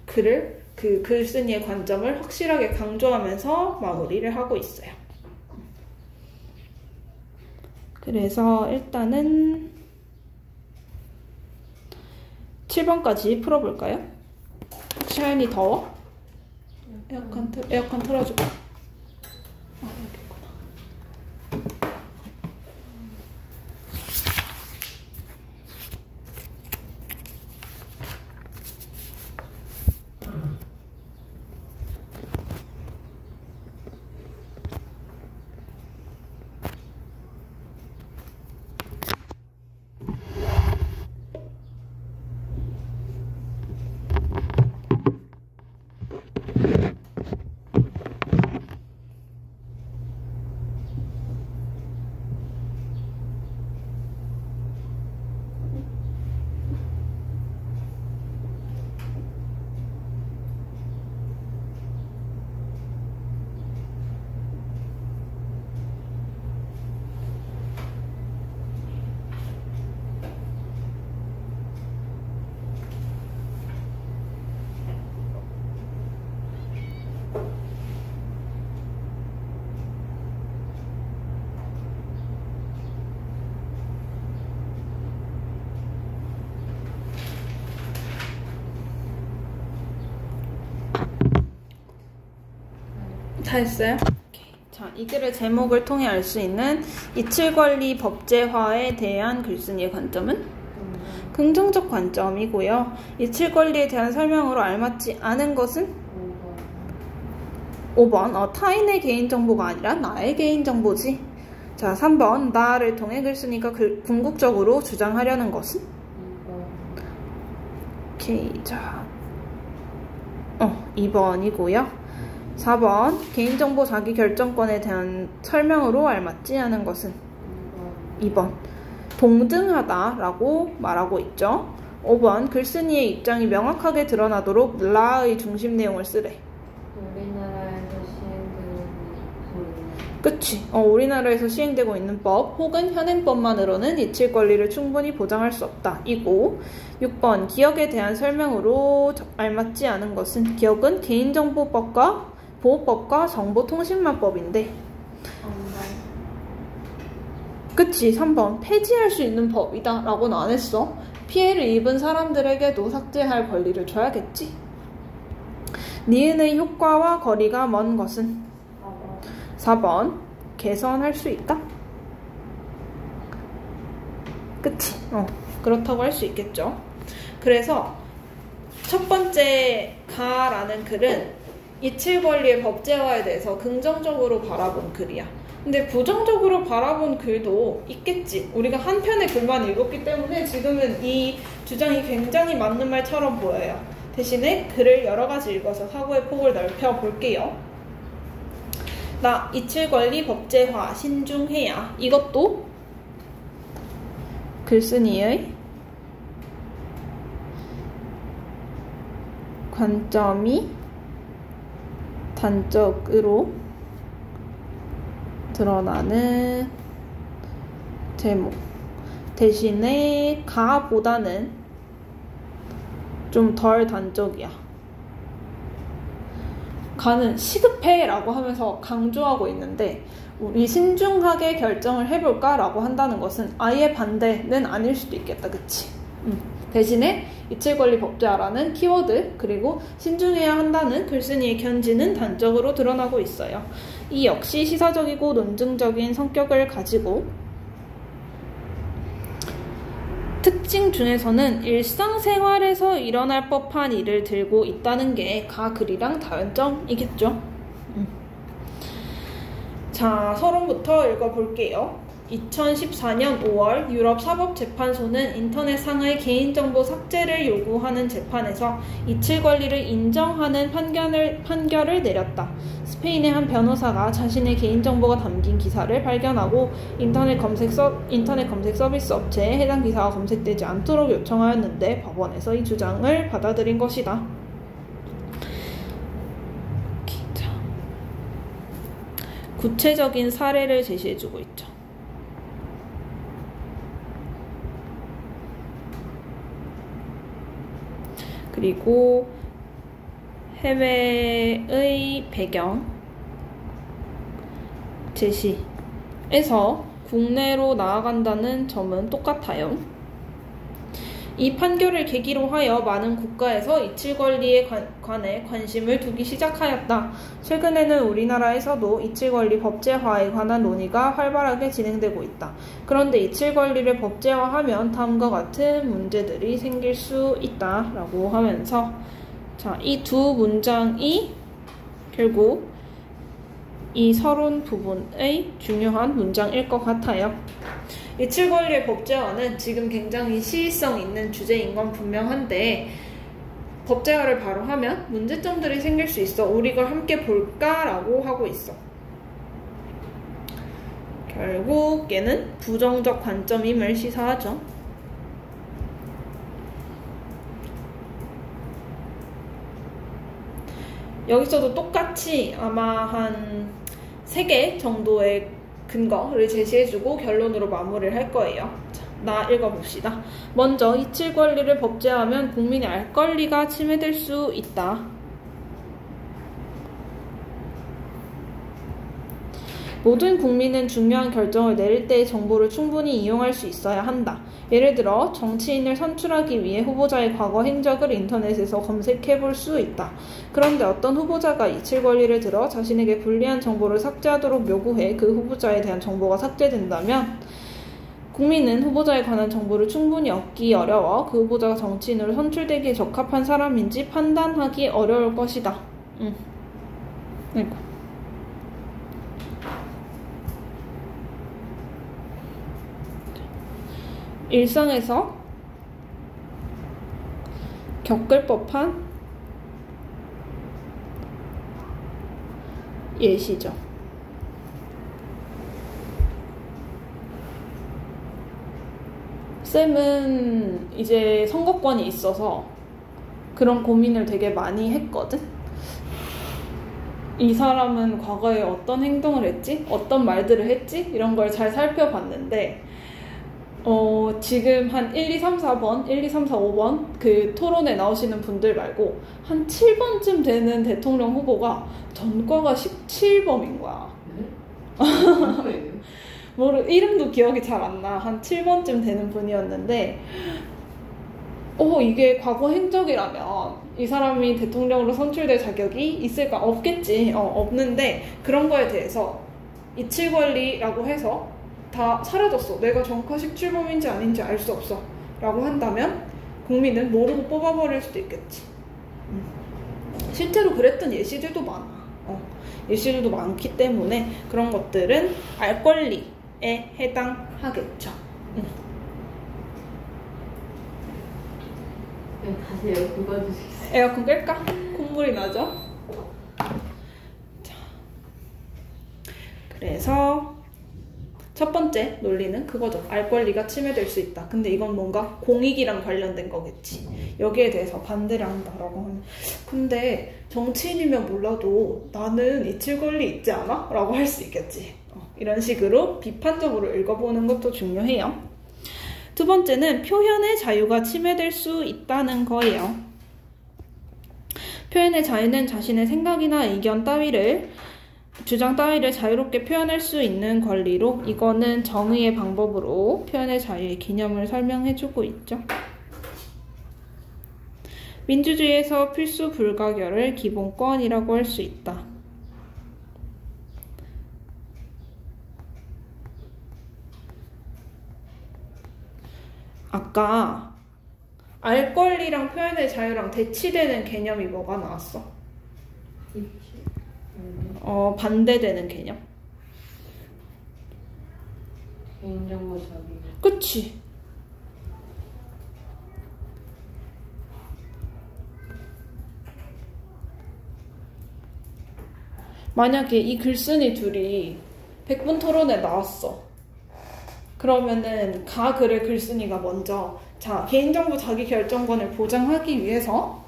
글을 그 글쓴이의 관점을 확실하게 강조하면서 마무리를 하고 있어요. 그래서 일단은 7번까지 풀어볼까요? 샤이니 더워? 에어컨 틀어줄까? 여기구나. 다 했어요? 자, 이 글의 제목을 통해 알 수 있는 이칠권리 법제화에 대한 글쓴이의 관점은 긍정적 관점이고요. 이칠권리에 대한 설명으로 알맞지 않은 것은 5번 타인의 개인정보가 아니라 나의 개인정보지. 자, 3번 나를 통해 글쓴이가 궁극적으로 주장하려는 것은? 오케이, 자 2번이고요. 4번 개인정보 자기결정권에 대한 설명으로 알맞지 않은 것은? 2번 동등하다 라고 말하고 있죠. 5번 글쓴이의 입장이 명확하게 드러나도록 라의 중심 내용을 쓰래. 우리나라에서 시행되는 그치. 우리나라에서 시행되고 있는 법 혹은 현행법만으로는 이칠 권리를 충분히 보장할 수 없다. 이고 6번 기억에 대한 설명으로 알맞지 않은 것은? 기억은 개인정보법과 보호법과 정보통신망법인데 그치. 3번 폐지할 수 있는 법이다 라고는 안 했어. 피해를 입은 사람들에게도 삭제할 권리를 줘야겠지. 니은의 효과와 거리가 먼 것은? 4번 개선할 수 있다. 그치. 그렇다고 할 수 있겠죠. 그래서 첫 번째 가라는 글은 이칠 권리의 법제화에 대해서 긍정적으로 바라본 글이야. 근데 부정적으로 바라본 글도 있겠지. 우리가 한 편의 글만 읽었기 때문에 지금은 이 주장이 굉장히 맞는 말처럼 보여요. 대신에 글을 여러 가지 읽어서 사고의 폭을 넓혀 볼게요. 나 이칠 권리 법제화 신중해야. 이것도 글쓴이의 관점이 단적으로 드러나는 제목. 대신에 가보다는 좀 덜 단적이야. 가는 시급해 라고 하면서 강조하고 있는데 우리 신중하게 결정을 해볼까 라고 한다는 것은 아예 반대는 아닐 수도 있겠다. 그치? 대신에 이칠권리 법제화라는 키워드 그리고 신중해야 한다는 글쓴이의 견지는 단적으로 드러나고 있어요. 이 역시 시사적이고 논증적인 성격을 가지고 특징 중에서는 일상생활에서 일어날 법한 일을 들고 있다는 게 가 글이랑 다연점이겠죠. 자, 서론부터 읽어볼게요. 2014년 5월 유럽 사법재판소는 인터넷 상의 개인정보 삭제를 요구하는 재판에서 이칠 권리를 인정하는 판결을 내렸다. 스페인의 한 변호사가 자신의 개인정보가 담긴 기사를 발견하고 인터넷 검색 서비스 업체에 해당 기사가 검색되지 않도록 요청하였는데 법원에서 이 주장을 받아들인 것이다. 구체적인 사례를 제시해주고 있죠. 그리고 해외의 배경 제시에서 국내로 나아간다는 점은 똑같아요. 이 판결을 계기로 하여 많은 국가에서 이칠 권리에 관해 관심을 두기 시작하였다. 최근에는 우리나라에서도 이칠 권리 법제화에 관한 논의가 활발하게 진행되고 있다. 그런데 이칠 권리를 법제화하면 다음과 같은 문제들이 생길 수 있다 라고 하면서 자, 이 두 문장이 결국 이 서론 부분의 중요한 문장일 것 같아요. 이칠 권리의 법제화는 지금 굉장히 시의성 있는 주제인 건 분명한데 법제화를 바로 하면 문제점들이 생길 수 있어. 우리 이걸 함께 볼까라고 하고 있어. 결국 얘는 부정적 관점임을 시사하죠. 여기서도 똑같이 아마 한 3개 정도의 근거를 제시해주고 결론으로 마무리를 할 거예요. 자, 나 읽어봅시다. 먼저 이칠 권리를 법제화하면 국민의 알 권리가 침해될 수 있다. 모든 국민은 중요한 결정을 내릴 때의 정보를 충분히 이용할 수 있어야 한다. 예를 들어 정치인을 선출하기 위해 후보자의 과거 행적을 인터넷에서 검색해 볼 수 있다. 그런데 어떤 후보자가 이칠 권리를 들어 자신에게 불리한 정보를 삭제하도록 요구해 그 후보자에 대한 정보가 삭제된다면 국민은 후보자에 관한 정보를 충분히 얻기 어려워 그 후보자가 정치인으로 선출되기에 적합한 사람인지 판단하기 어려울 것이다. 아이고. 일상에서 겪을 법한 예시죠. 쌤은 이제 선거권이 있어서 그런 고민을 되게 많이 했거든. 이 사람은 과거에 어떤 행동을 했지? 어떤 말들을 했지? 이런 걸 잘 살펴봤는데 지금 한 1, 2, 3, 4번, 1, 2, 3, 4, 5번 그 토론에 나오시는 분들 말고 한 7번쯤 되는 대통령 후보가 전과가 17범인 거야. 네? 이름도 기억이 잘 안 나. 한 7번쯤 되는 분이었는데 이게 과거 행적이라면 이 사람이 대통령으로 선출될 자격이 있을까? 없겠지. 없는데 그런 거에 대해서 이칠 권리라고 해서 다 사라졌어. 내가 전과 17범인지 아닌지 알 수 없어 라고 한다면 국민은 모르고 뽑아버릴 수도 있겠지. 실제로 그랬던 예시들도 많아. 예시들도 많기 때문에 그런 것들은 알 권리에 해당하겠죠. 다시 에어컨 꺼주시겠어요? 에어컨 끌까? 콧물이 나죠? 자, 그래서 첫 번째 논리는 그거죠. 알 권리가 침해될 수 있다. 근데 이건 뭔가 공익이랑 관련된 거겠지. 여기에 대해서 반대를 한다라고 하면 근데 정치인이면 몰라도 나는 이칠 권리 있지 않아? 라고 할 수 있겠지. 이런 식으로 비판적으로 읽어보는 것도 중요해요. 두 번째는 표현의 자유가 침해될 수 있다는 거예요. 표현의 자유는 자신의 생각이나 의견 따위를 주장 따위를 자유롭게 표현할 수 있는 권리로 이거는 정의의 방법으로 표현의 자유의 개념을 설명해주고 있죠. 민주주의에서 필수 불가결을 기본권이라고 할 수 있다. 아까 알 권리랑 표현의 자유랑 대치되는 개념이 뭐가 나왔어? 반대되는 개념. 개인정보 자기. 그치? 만약에 이 글쓴이 둘이 100분 토론에 나왔어. 그러면은 글의 글쓴이가 먼저 개인정보 자기 결정권을 보장하기 위해서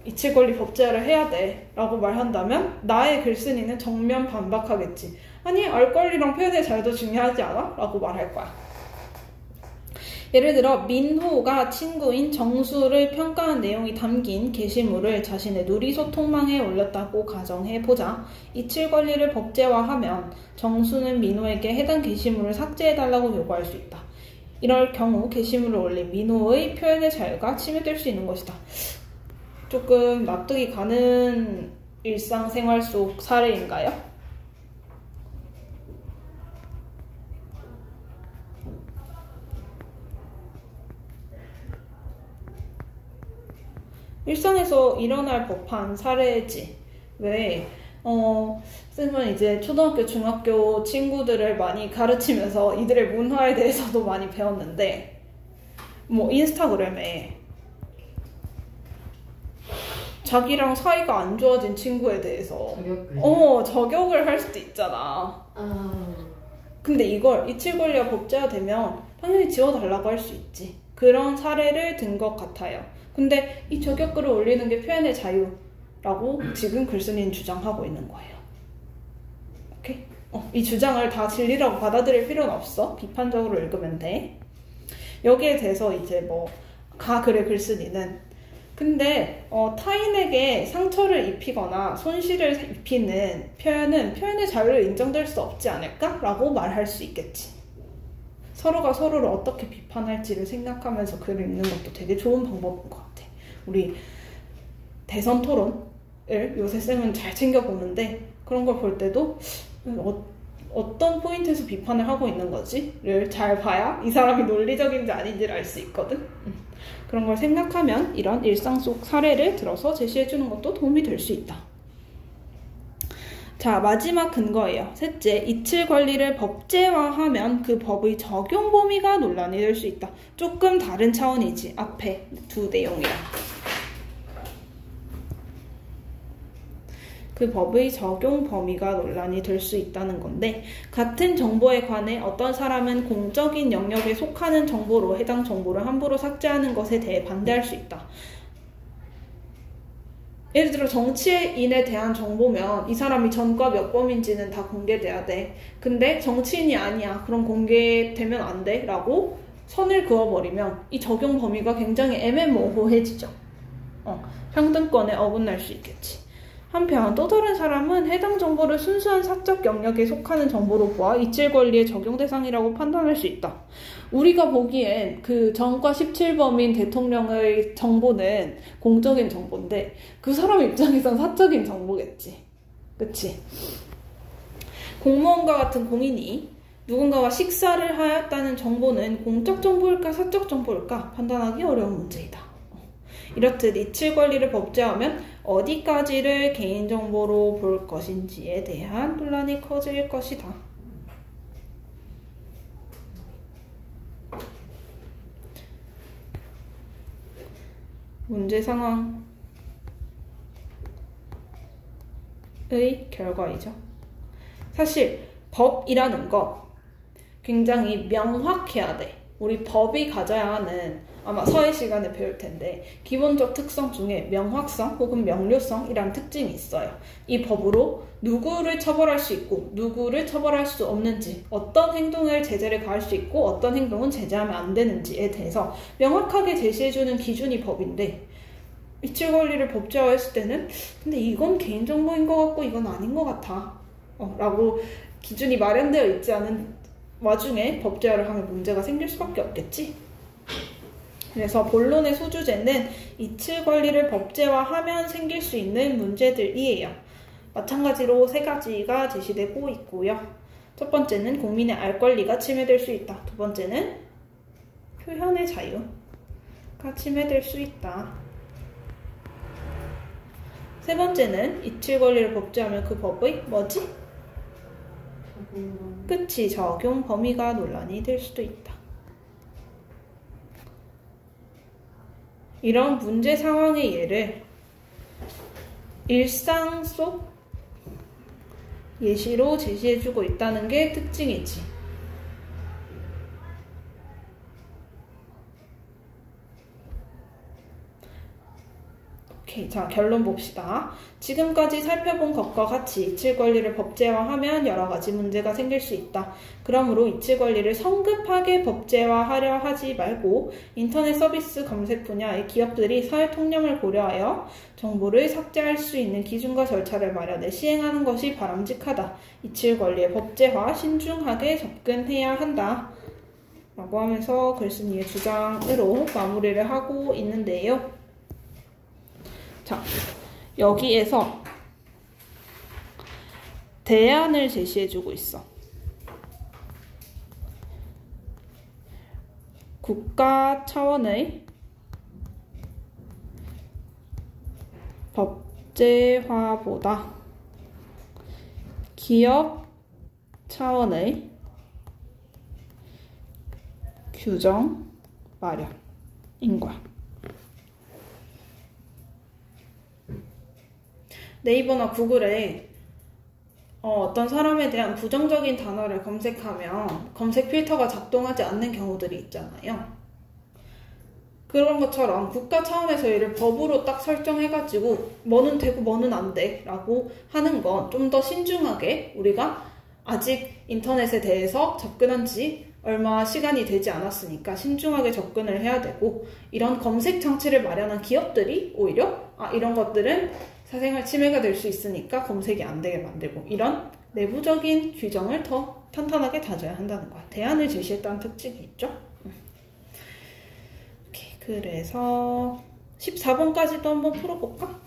이치권리 법제화를 해야 돼 라고 말한다면 나의 글쓴이는 정면 반박하겠지. 아니 알 권리랑 표현의 자유도 중요하지 않아? 라고 말할 거야. 예를 들어 민호가 친구인 정수를 평가한 내용이 담긴 게시물을 자신의 누리소통망에 올렸다고 가정해보자. 이칠 권리를 법제화하면 정수는 민호에게 해당 게시물을 삭제해달라고 요구할 수 있다. 이럴 경우 게시물을 올린 민호의 표현의 자유가 침해될 수 있는 것이다. 조금 납득이 가는 일상생활 속 사례인가요? 일상에서 일어날 법한 사례지. 왜? 쌤은 이제 초등학교, 중학교 친구들을 많이 가르치면서 이들의 문화에 대해서도 많이 배웠는데, 뭐, 인스타그램에 자기랑 사이가 안 좋아진 친구에 대해서 저격을 할 수도 있잖아. 근데 이걸 이칠권리가 법제화되면 당연히 지워달라고 할 수 있지. 그런 사례를 든 것 같아요. 근데 이 저격글을 올리는 게 표현의 자유라고 지금 글쓴이는 주장하고 있는 거예요. 오케이? 이 주장을 다 진리라고 받아들일 필요는 없어. 비판적으로 읽으면 돼. 여기에 대해서 이제 글의 글쓴이는 근데 타인에게 상처를 입히거나 손실을 입히는 표현은 표현의 자유로 인정될 수 없지 않을까? 라고 말할 수 있겠지. 서로가 서로를 어떻게 비판할지를 생각하면서 글을 읽는 것도 되게 좋은 방법인 것 같아. 우리 대선 토론을 요새 쌤은 잘 챙겨보는데 그런 걸 볼 때도 어떤 포인트에서 비판을 하고 있는 거지를 잘 봐야 이 사람이 논리적인지 아닌지를 알 수 있거든. 그런 걸 생각하면 이런 일상 속 사례를 들어서 제시해주는 것도 도움이 될 수 있다. 자, 마지막 근거예요. 셋째, 이칠 권리를 법제화하면 그 법의 적용 범위가 논란이 될 수 있다. 조금 다른 차원이지, 앞에 두 내용이랑. 그 법의 적용 범위가 논란이 될 수 있다는 건데, 같은 정보에 관해 어떤 사람은 공적인 영역에 속하는 정보로 해당 정보를 함부로 삭제하는 것에 대해 반대할 수 있다. 예를 들어 정치인에 대한 정보면 이 사람이 전과 몇 범인지는 다 공개돼야 돼. 근데 정치인이 아니야. 그럼 공개되면 안 돼. 라고 선을 그어버리면 이 적용 범위가 굉장히 애매모호해지죠. 평등권에 어긋날 수 있겠지. 한편 또 다른 사람은 해당 정보를 순수한 사적 영역에 속하는 정보로 보아 이칠 권리의 적용 대상이라고 판단할 수 있다. 우리가 보기엔 그 전과 17범인 대통령의 정보는 공적인 정보인데 그 사람 입장에선 사적인 정보겠지. 그치? 공무원과 같은 공인이 누군가와 식사를 하였다는 정보는 공적 정보일까 사적 정보일까 판단하기 어려운 문제이다. 이렇듯 이칠 권리를 법제화하면 어디까지를 개인정보로 볼 것인지에 대한 논란이 커질 것이다. 문제 상황의 결과이죠. 사실 법이라는 거 굉장히 명확해야 돼. 우리 법이 가져야 하는 아마 서예 시간에 배울 텐데 기본적 특성 중에 명확성 혹은 명료성이란 특징이 있어요. 이 법으로 누구를 처벌할 수 있고 누구를 처벌할 수 없는지, 어떤 행동을 제재를 가할 수 있고 어떤 행동은 제재하면 안 되는지에 대해서 명확하게 제시해주는 기준이 법인데 이칠 권리를 법제화했을 때는 근데 이건 개인정보인 것 같고 이건 아닌 것 같아 라고 기준이 마련되어 있지 않은 와중에 법제화를 하면 문제가 생길 수밖에 없겠지. 그래서 본론의 소주제는 이칠 권리를 법제화하면 생길 수 있는 문제들이에요. 마찬가지로 세 가지가 제시되고 있고요. 첫 번째는 국민의 알 권리가 침해될 수 있다. 두 번째는 표현의 자유가 침해될 수 있다. 세 번째는 이칠 권리를 법제하면 그 법의 뭐지? 끝이 적용 범위가 논란이 될 수도 있다. 이런 문제 상황의 예를 일상 속 예시로 제시해주고 있다는 게 특징이지. 오케이, 자, 결론 봅시다. 지금까지 살펴본 것과 같이 이칠 권리를 법제화하면 여러 가지 문제가 생길 수 있다. 그러므로 이칠 권리를 성급하게 법제화하려 하지 말고 인터넷 서비스 검색 분야의 기업들이 사회 통념을 고려하여 정보를 삭제할 수 있는 기준과 절차를 마련해 시행하는 것이 바람직하다. 이칠 권리의 법제화 신중하게 접근해야 한다. 라고 하면서 글쓴이의 주장으로 마무리를 하고 있는데요. 자, 여기에서 대안을 제시해주고 있어. 국가 차원의 법제화보다 기업 차원의 규정 마련인 거야. 네이버나 구글에 어떤 사람에 대한 부정적인 단어를 검색하면 검색 필터가 작동하지 않는 경우들이 있잖아요. 그런 것처럼 국가 차원에서 이를 법으로 딱 설정해가지고 뭐는 되고 뭐는 안 돼 라고 하는 건 좀 더 신중하게 우리가 아직 인터넷에 대해서 접근한 지 얼마 시간이 되지 않았으니까 신중하게 접근을 해야 되고, 이런 검색 장치를 마련한 기업들이 오히려 이런 것들은 사생활 침해가 될 수 있으니까 검색이 안 되게 만들고, 이런 내부적인 규정을 더 탄탄하게 다져야 한다는 거야. 대안을 제시했다는 특징이 있죠. 오케이, 그래서 14번까지도 한번 풀어볼까?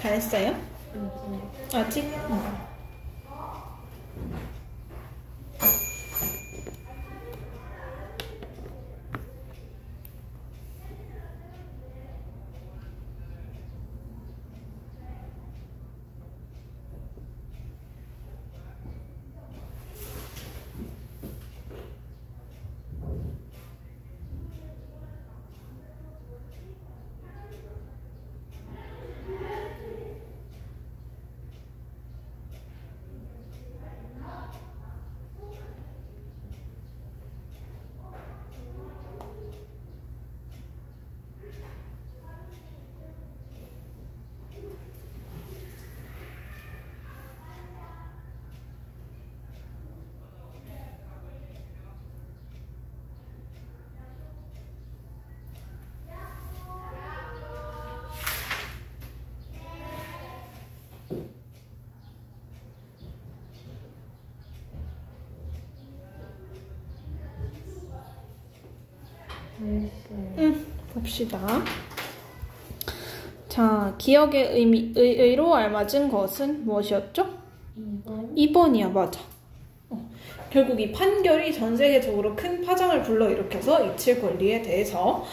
다 했어요? 아직? 봅시다. 자, 기억의 의로 알맞은 것은 무엇이었죠? 2번이야, 맞아. 결국 이 판결이 전 세계적으로 큰 파장을 불러일으켜서 이칠 권리에 대해서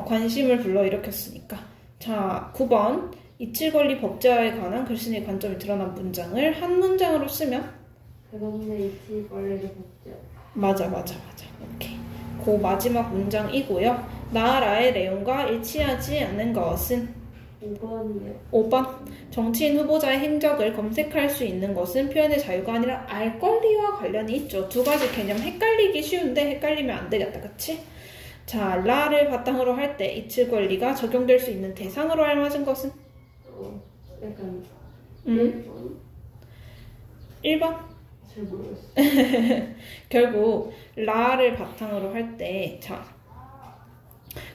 관심을 불러일으켰으니까. 자, 9번. 이칠 권리 법제화에 관한 글쓴이의 관점이 드러난 문장을 한 문장으로 쓰면? 그런데 이칠 권리를 법제화. 맞아. 오케이. 그 마지막 문장이고요. 나라의 내용과 일치하지 않는 것은? 5번이요. 5번. 정치인 후보자의 행적을 검색할 수 있는 것은 표현의 자유가 아니라 알 권리와 관련이 있죠. 두 가지 개념 헷갈리기 쉬운데 헷갈리면 안 되겠다. 그치? 자, 라를 바탕으로 할 때 이칠 권리가 적용될 수 있는 대상으로 알맞은 것은? 약간 1번. 잘 모르겠어요. 결국 라를 바탕으로 할 때 자,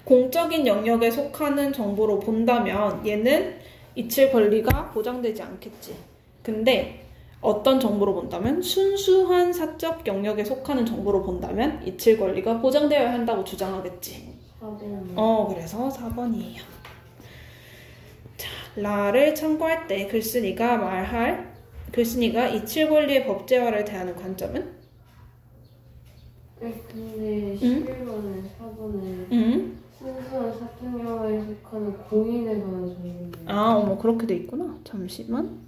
공적인 영역에 속하는 정보로 본다면 얘는 이칠 권리가 보장되지 않겠지. 근데 어떤 정보로 본다면 순수한 사적 영역에 속하는 정보로 본다면 이칠 권리가 보장되어야 한다고 주장하겠지. 4번. 그래서 4번이에요. 자, 라를 참고할 때 글쓴이가 이칠 권리의 법제화를 대하는 관점은? 근데 11번에 4번에 순수한 사적 영역에 속하는 공인에 관한 정보입니다. 그렇게 돼 있구나. 잠시만.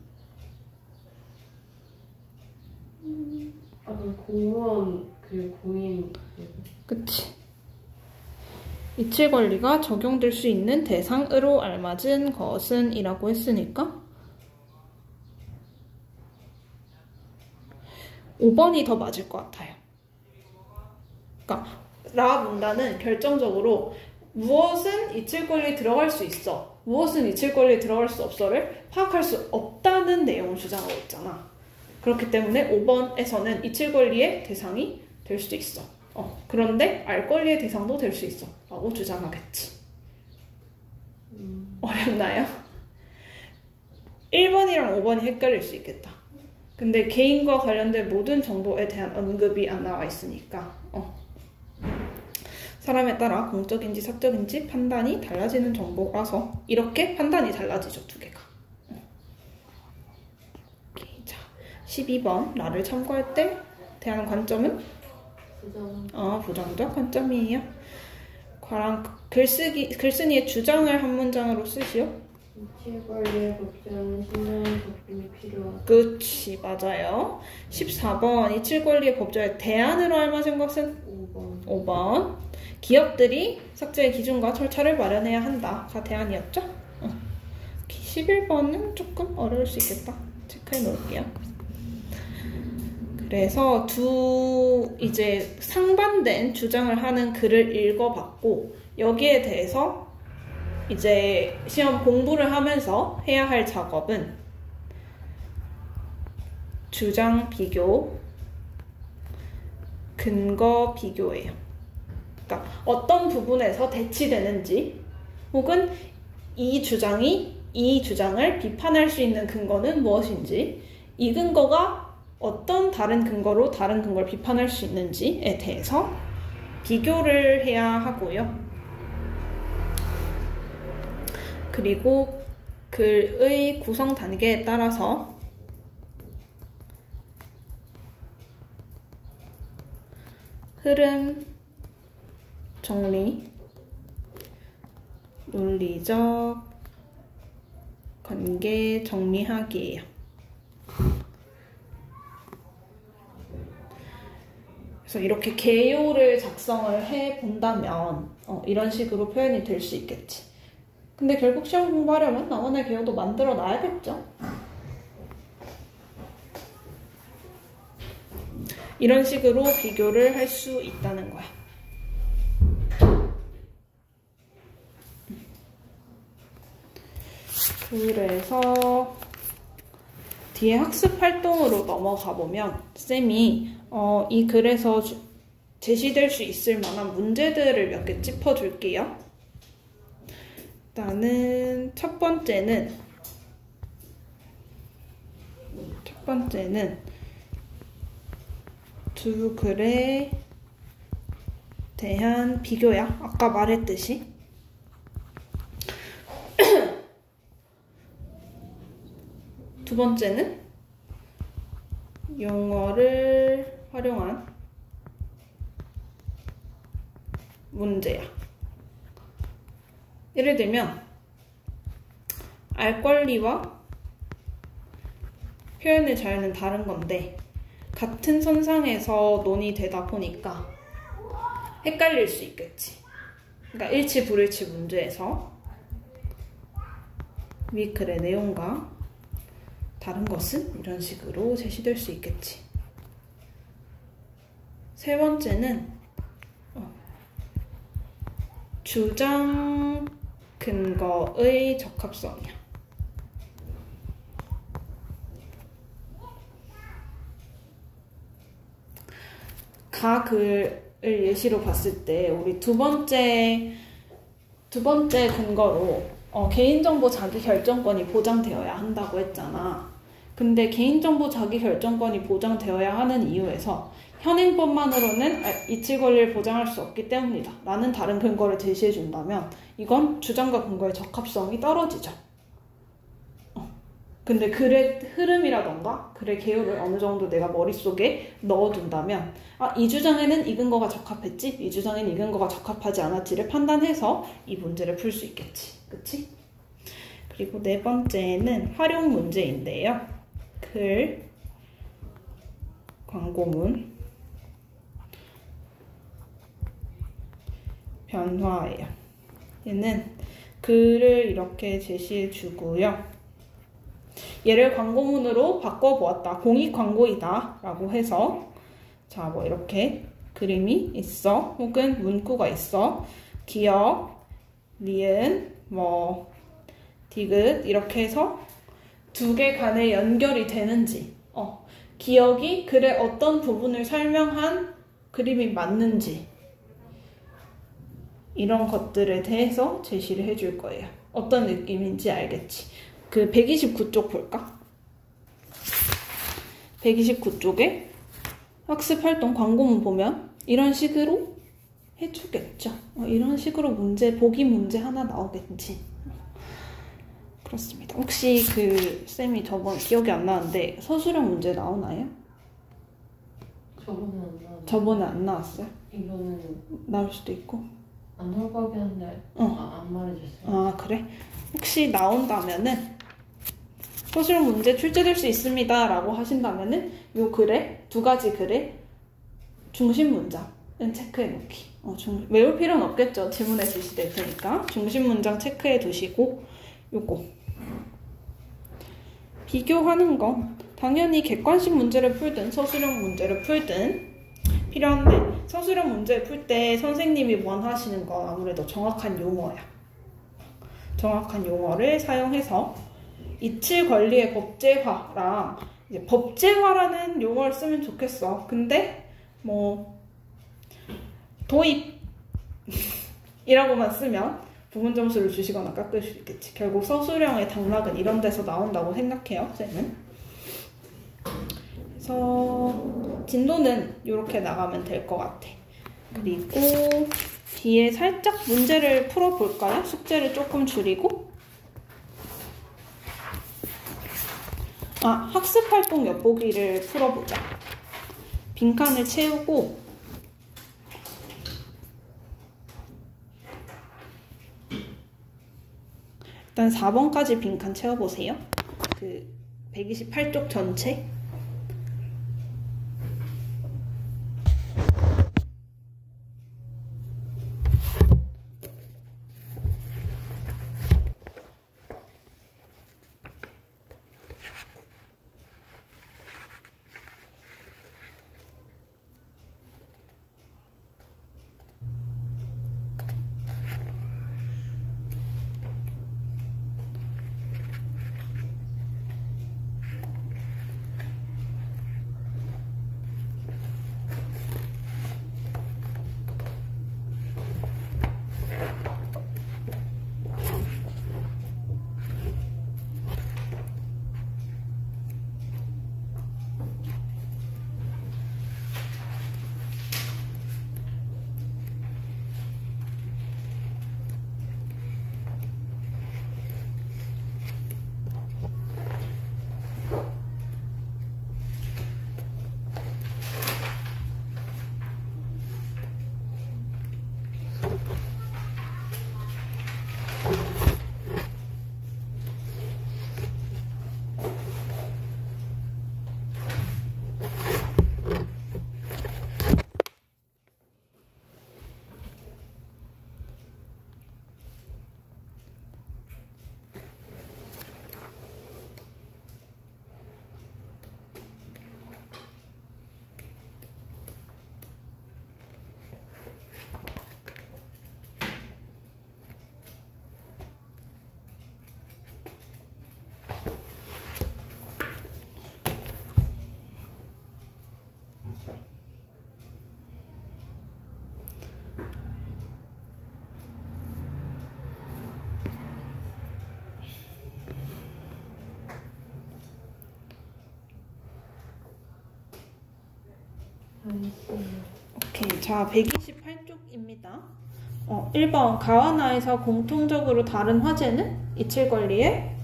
공무원 공인. 그치. 이칠 권리가 적용될 수 있는 대상으로 알맞은 것은 이라고 했으니까 5번이 더 맞을 것 같아요. 그러니까 라 문단은 결정적으로 무엇은 이칠 권리에 들어갈 수 있어, 무엇은 이칠 권리에 들어갈 수 없어를 파악할 수 없다는 내용을 주장하고 있잖아. 그렇기 때문에 5번에서는 이칠 권리의 대상이 될 수도 있어. 그런데 알 권리의 대상도 될 수 있어 라고 주장하겠지. 어렵나요? 1번이랑 5번이 헷갈릴 수 있겠다. 근데 개인과 관련된 모든 정보에 대한 언급이 안 나와 있으니까 사람에 따라 공적인지 사적인지 판단이 달라지는 정보라서 이렇게 판단이 달라지죠, 두 개가. 오케이, 자, 12번 라를 참고할 때 대하는 관점은? 부정적 관점이에요. 글쓴이의 주장을 한 문장으로 쓰시오. 이칠 권리의 법제화는 신중한 접근이 필요하다. 그치, 맞아요. 14번 이칠 권리의 법제화의 대안으로 알맞은 것은? 5번. 기업들이 삭제의 기준과 절차를 마련해야 한다가 대안이었죠? 11번은 조금 어려울 수 있겠다. 체크해 놓을게요. 그래서 이제 상반된 주장을 하는 글을 읽어봤고 여기에 대해서 이제 시험 공부를 하면서 해야 할 작업은 주장 비교, 근거 비교예요. 그러니까 어떤 부분에서 대치되는지 혹은 이 주장을 비판할 수 있는 근거는 무엇인지, 이 근거가 어떤 다른 근거로 다른 근거를 비판할 수 있는지에 대해서 비교를 해야 하고요. 그리고 글의 구성 단계에 따라서 흐름, 정리, 논리적 관계 정리하기예요. 그래서 이렇게 개요를 작성을 해본다면 이런 식으로 표현이 될 수 있겠지. 근데 결국 시험 공부하려면 나만의 개요도 만들어 놔야겠죠. 이런 식으로 비교를 할 수 있다는 거야. 그래서 뒤에 학습 활동으로 넘어가 보면 쌤이 이 글에서 제시될 수 있을 만한 문제들을 몇 개 짚어줄게요. 일단은 첫 번째는 두 글에 대한 비교야. 아까 말했듯이. 두 번째는 용어를 활용한 문제야. 예를 들면 알 권리와 표현의 자유는 다른 건데 같은 선상에서 논의되다 보니까 헷갈릴 수 있겠지. 그러니까 일치 불일치 문제에서 위 글의 내용과 다른 것은 이런 식으로 제시될 수 있겠지. 세 번째는 주장 근거의 적합성이야. 가 글을 예시로 봤을 때 우리 두 번째 근거로 개인정보 자기결정권이 보장되어야 한다고 했잖아. 근데 개인정보 자기결정권이 보장되어야 하는 이유에서 현행법만으로는 이치 권리를 보장할 수 없기 때문이다 라는 다른 근거를 제시해준다면 이건 주장과 근거의 적합성이 떨어지죠. 근데 글의 흐름이라던가 글의 개요를 어느 정도 내가 머릿속에 넣어둔다면 이 주장에는 이 근거가 적합했지, 이 주장에는 이 근거가 적합하지 않았지를 판단해서 이 문제를 풀 수 있겠지. 그치? 그리고 네 번째는 활용 문제인데요. 글, 광고문, 변화예요. 얘는 글을 이렇게 제시해 주고요. 얘를 광고문으로 바꿔보았다. 공익 광고이다 라고 해서 자, 뭐 이렇게 그림이 있어. 혹은 문구가 있어. 기역, 니은, 뭐 디귿 이렇게 해서 두 개 간에 연결이 되는지 기역이 글의 어떤 부분을 설명한 그림이 맞는지 이런 것들에 대해서 제시를 해줄 거예요. 어떤 느낌인지 알겠지? 그 129쪽 볼까? 129쪽에 학습활동 광고문 보면 이런 식으로 해주겠죠. 이런 식으로 보기 문제 하나 나오겠지. 그렇습니다. 혹시 쌤이 저번 기억이 안 나는데 서술형 문제 나오나요? 저번에 안 나왔어요. 저번에 안 나왔어요? 이거는 나올 수도 있고. 안 나올 것 같긴 한데 안 말해줬어요. 그래? 혹시 나온다면은 서술형 문제 출제될 수 있습니다 라고 하신다면은 요 글에 두 가지 글에 중심 문장은 체크해 놓기. 외울 필요는 없겠죠. 지문에 제시될 테니까 중심 문장 체크해 두시고 요거 비교하는 건 당연히 객관식 문제를 풀든 서술형 문제를 풀든 필요한데 서술형 문제를 풀 때 선생님이 원하시는 건 아무래도 정확한 용어야. 정확한 용어를 사용해서 이치 권리의 법제화랑 이제 법제화라는 용어를 쓰면 좋겠어. 근데 뭐 도입이라고만 쓰면 부분 점수를 주시거나 깎을 수 있겠지. 결국 서술형의 당락은 이런 데서 나온다고 생각해요, 쌤은. 그래서 진도는 이렇게 나가면 될 것 같아. 그리고 뒤에 살짝 문제를 풀어볼까요? 숙제를 조금 줄이고. 학습활동 엿보기를 풀어보자. 빈칸을 채우고 일단 4번까지 빈칸 채워보세요. 그 128쪽 전체. 오케이. 자, 128쪽입니다. 1번 가와나에서 공통적으로 다른 화제는 이칠권리의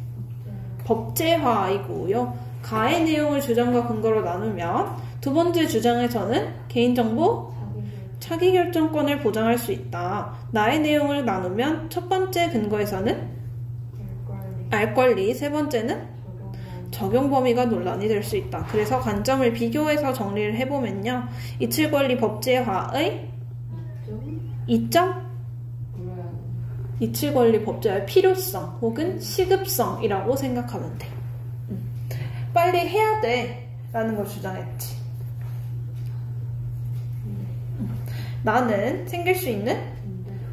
법제화이고요. 가의 내용을 주장과 근거로 나누면 두 번째 주장에서는 개인정보 차기 결정권을 보장할 수 있다. 나의 내용을 나누면 첫 번째 근거에서는 알 권리, 세 번째는 적용 범위가 논란이 될 수 있다. 그래서 관점을 비교해서 정리를 해보면요. 이칠권리 법제화의 이점? 이칠권리 법제화의 필요성 혹은 시급성이라고 생각하면 돼. 빨리 해야 돼 라는 걸 주장했지. 나는 생길 수 있는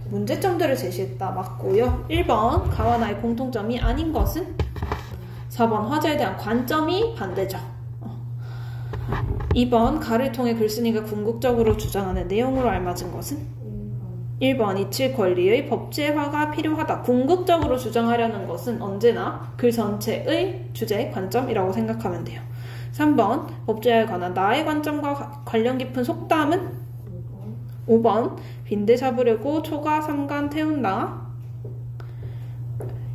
문제점들을 제시했다. 맞고요. 1번 가와나의 공통점이 아닌 것은 4번 화제에 대한 관점이 반대죠. 2번 가를 통해 글쓴이가 궁극적으로 주장하는 내용으로 알맞은 것은 1번 이칠 권리의 법제화가 필요하다. 궁극적으로 주장하려는 것은 언제나 글 전체의 주제, 관점이라고 생각하면 돼요. 3번 법제화에 관한 나의 관점과 관련 깊은 속담은 5번 빈대 잡으려고 초가 삼간 태운다.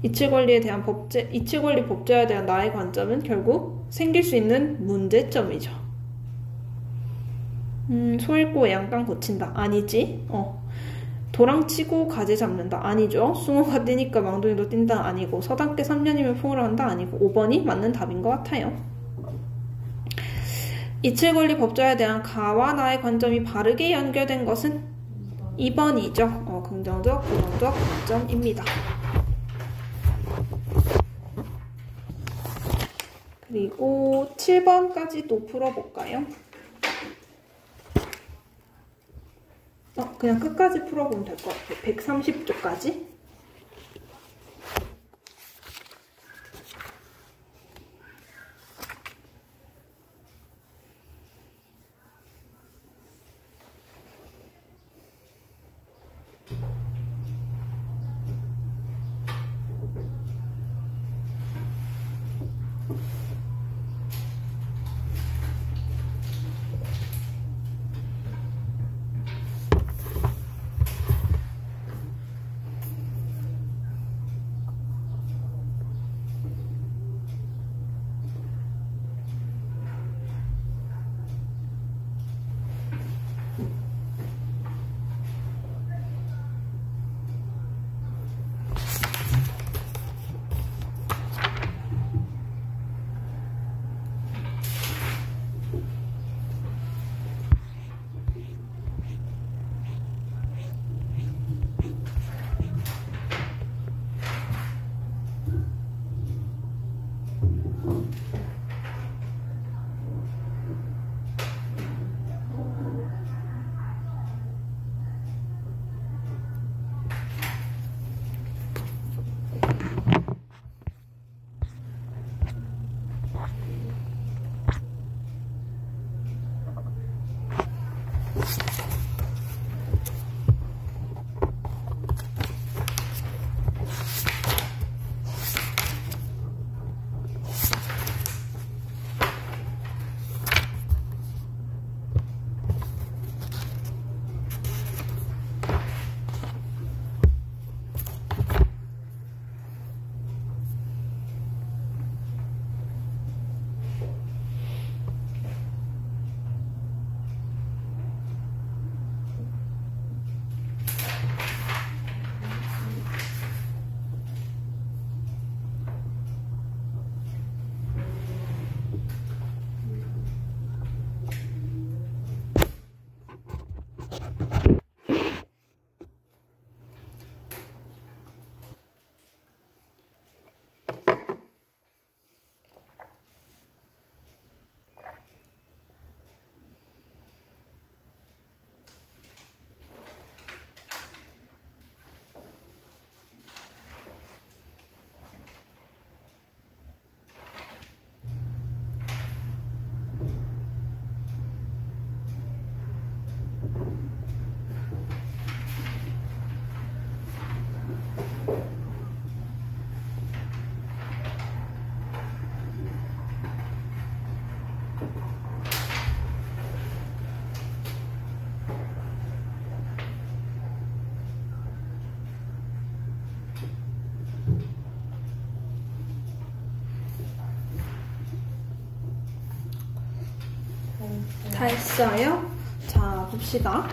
이치권리 법제화에 대한 나의 관점은 결국 생길 수 있는 문제점이죠. 소 읽고 외양간 고친다. 아니지. 도랑치고 가재 잡는다. 아니죠. 숭어가 뛰니까 망둥이도 뛴다. 아니고 서당께 3년이면 풍을 한다. 아니고 5번이 맞는 답인 것 같아요. 이칠권리 법제화에 대한 가와 나의 관점이 바르게 연결된 것은 2번이죠. 긍정적, 부정적 관점입니다. 그리고 7번까지도 풀어볼까요? 그냥 끝까지 풀어보면 될 것 같아요. 130쪽까지. 다 했어요? 자, 봅시다.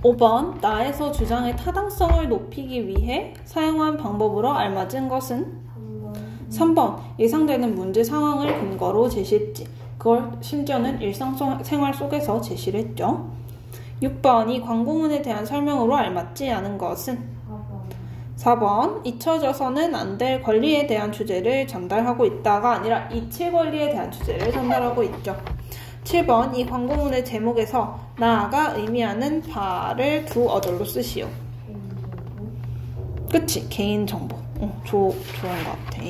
5번, 나에서 주장의 타당성을 높이기 위해 사용한 방법으로 알맞은 것은? 3번, 예상되는 문제 상황을 근거로 제시했지. 그걸 심지어는 일상생활 속에서 제시를 했죠. 6번, 이 광고문에 대한 설명으로 알맞지 않은 것은? 4번, 잊혀져서는 안 될 권리에 대한 주제를 전달하고 있다가 아니라 잊힐 권리에 대한 주제를 전달하고 있죠. 7번, 이 광고문의 제목에서 나아가 의미하는 바를 두 어절로 쓰시오. 그치? 개인정보. 좋은 것 같아.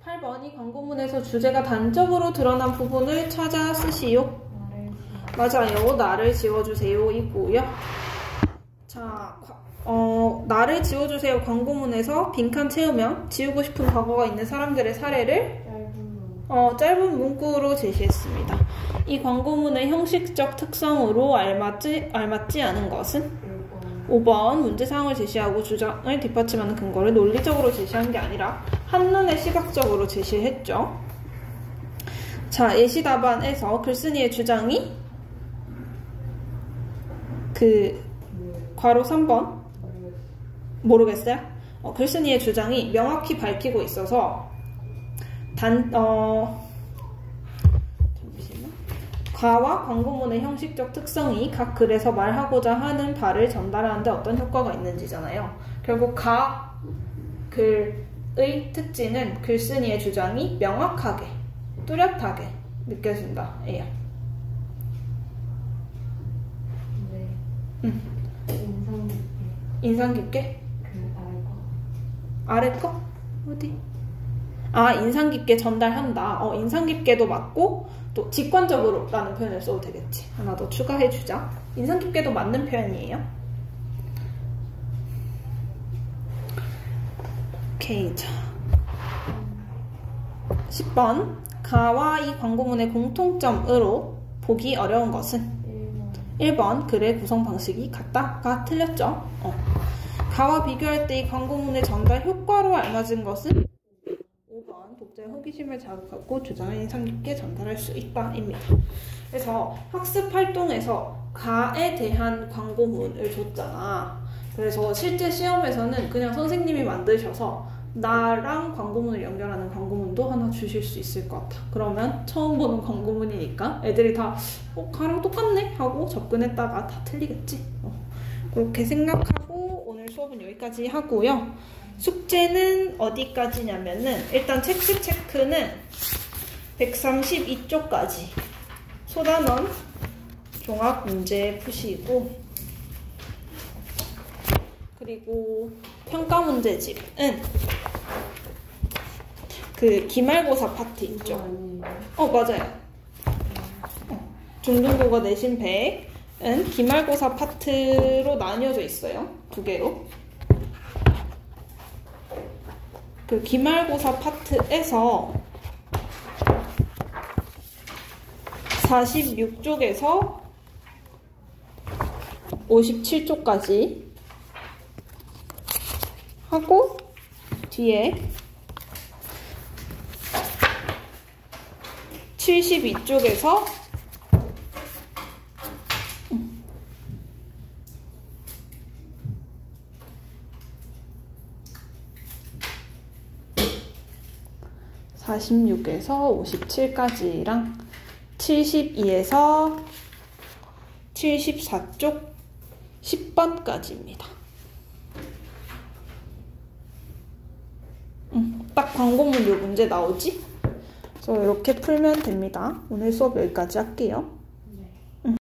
8번, 이 광고문에서 주제가 단적으로 드러난 부분을 찾아 쓰시오. 맞아요. 나를 지워주세요. 이고요. 자, 나를 지워주세요. 광고문에서 빈칸 채우면 지우고 싶은 과거가 있는 사람들의 사례를 짧은 문구로 제시했습니다. 이 광고문의 형식적 특성으로 알맞지 않은 것은? 5번, 문제사항을 제시하고 주장을 뒷받침하는 근거를 논리적으로 제시한 게 아니라 한눈에 시각적으로 제시했죠. 자, 예시답안에서 글쓴이의 주장이 괄호 3번 모르겠어요? 글쓴이의 주장이 명확히 밝히고 있어서 가와 광고문의 형식적 특성이 각 글에서 말하고자 하는 바를 전달하는데 어떤 효과가 있는지잖아요. 결국 가 글의 특징은 글쓴이의 주장이 명확하게 뚜렷하게 느껴진다 예요. 네. 인상 깊게? 아래 거? 어디? 인상 깊게 전달한다. 인상 깊게도 맞고 또 직관적으로 라는 표현을 써도 되겠지. 하나 더 추가해주자. 인상 깊게도 맞는 표현이에요. 오케이. 자, 10번, 가와 이 광고문의 공통점으로 보기 어려운 것은? 1번, 글의 구성 방식이 같다가 틀렸죠. 가와 비교할 때 이 광고문의 전달 효과로 알맞은 것은? 5번, 독자의 호기심을 자극하고 주장을 인상 깊게 전달할 수 있다 입니다. 그래서 학습 활동에서 가에 대한 광고문을 줬잖아. 그래서 실제 시험에서는 그냥 선생님이 만드셔서 나랑 광고문을 연결하는 광고문도 하나 주실 수 있을 것 같아. 그러면 처음 보는 광고문이니까 애들이 다 가랑 똑같네 하고 접근했다가 다 틀리겠지. 그렇게 생각하고 오늘 수업은 여기까지 하고요. 숙제는 어디까지냐면은 일단 체크는 132쪽까지 소단원 종합 문제 푸시고, 그리고 평가 문제집은 그 기말고사 파트 있죠. 맞아요. 중등고가 내신 100은 기말고사 파트로 나뉘어져 있어요. 두 개로. 그 기말고사 파트에서 46쪽에서 57쪽까지 하고, 뒤에 72쪽에서 46에서 57까지랑 72에서 74쪽 10번까지입니다. 딱 광고문 요 문제 나오지? 그래서 이렇게 풀면 됩니다. 오늘 수업 여기까지 할게요.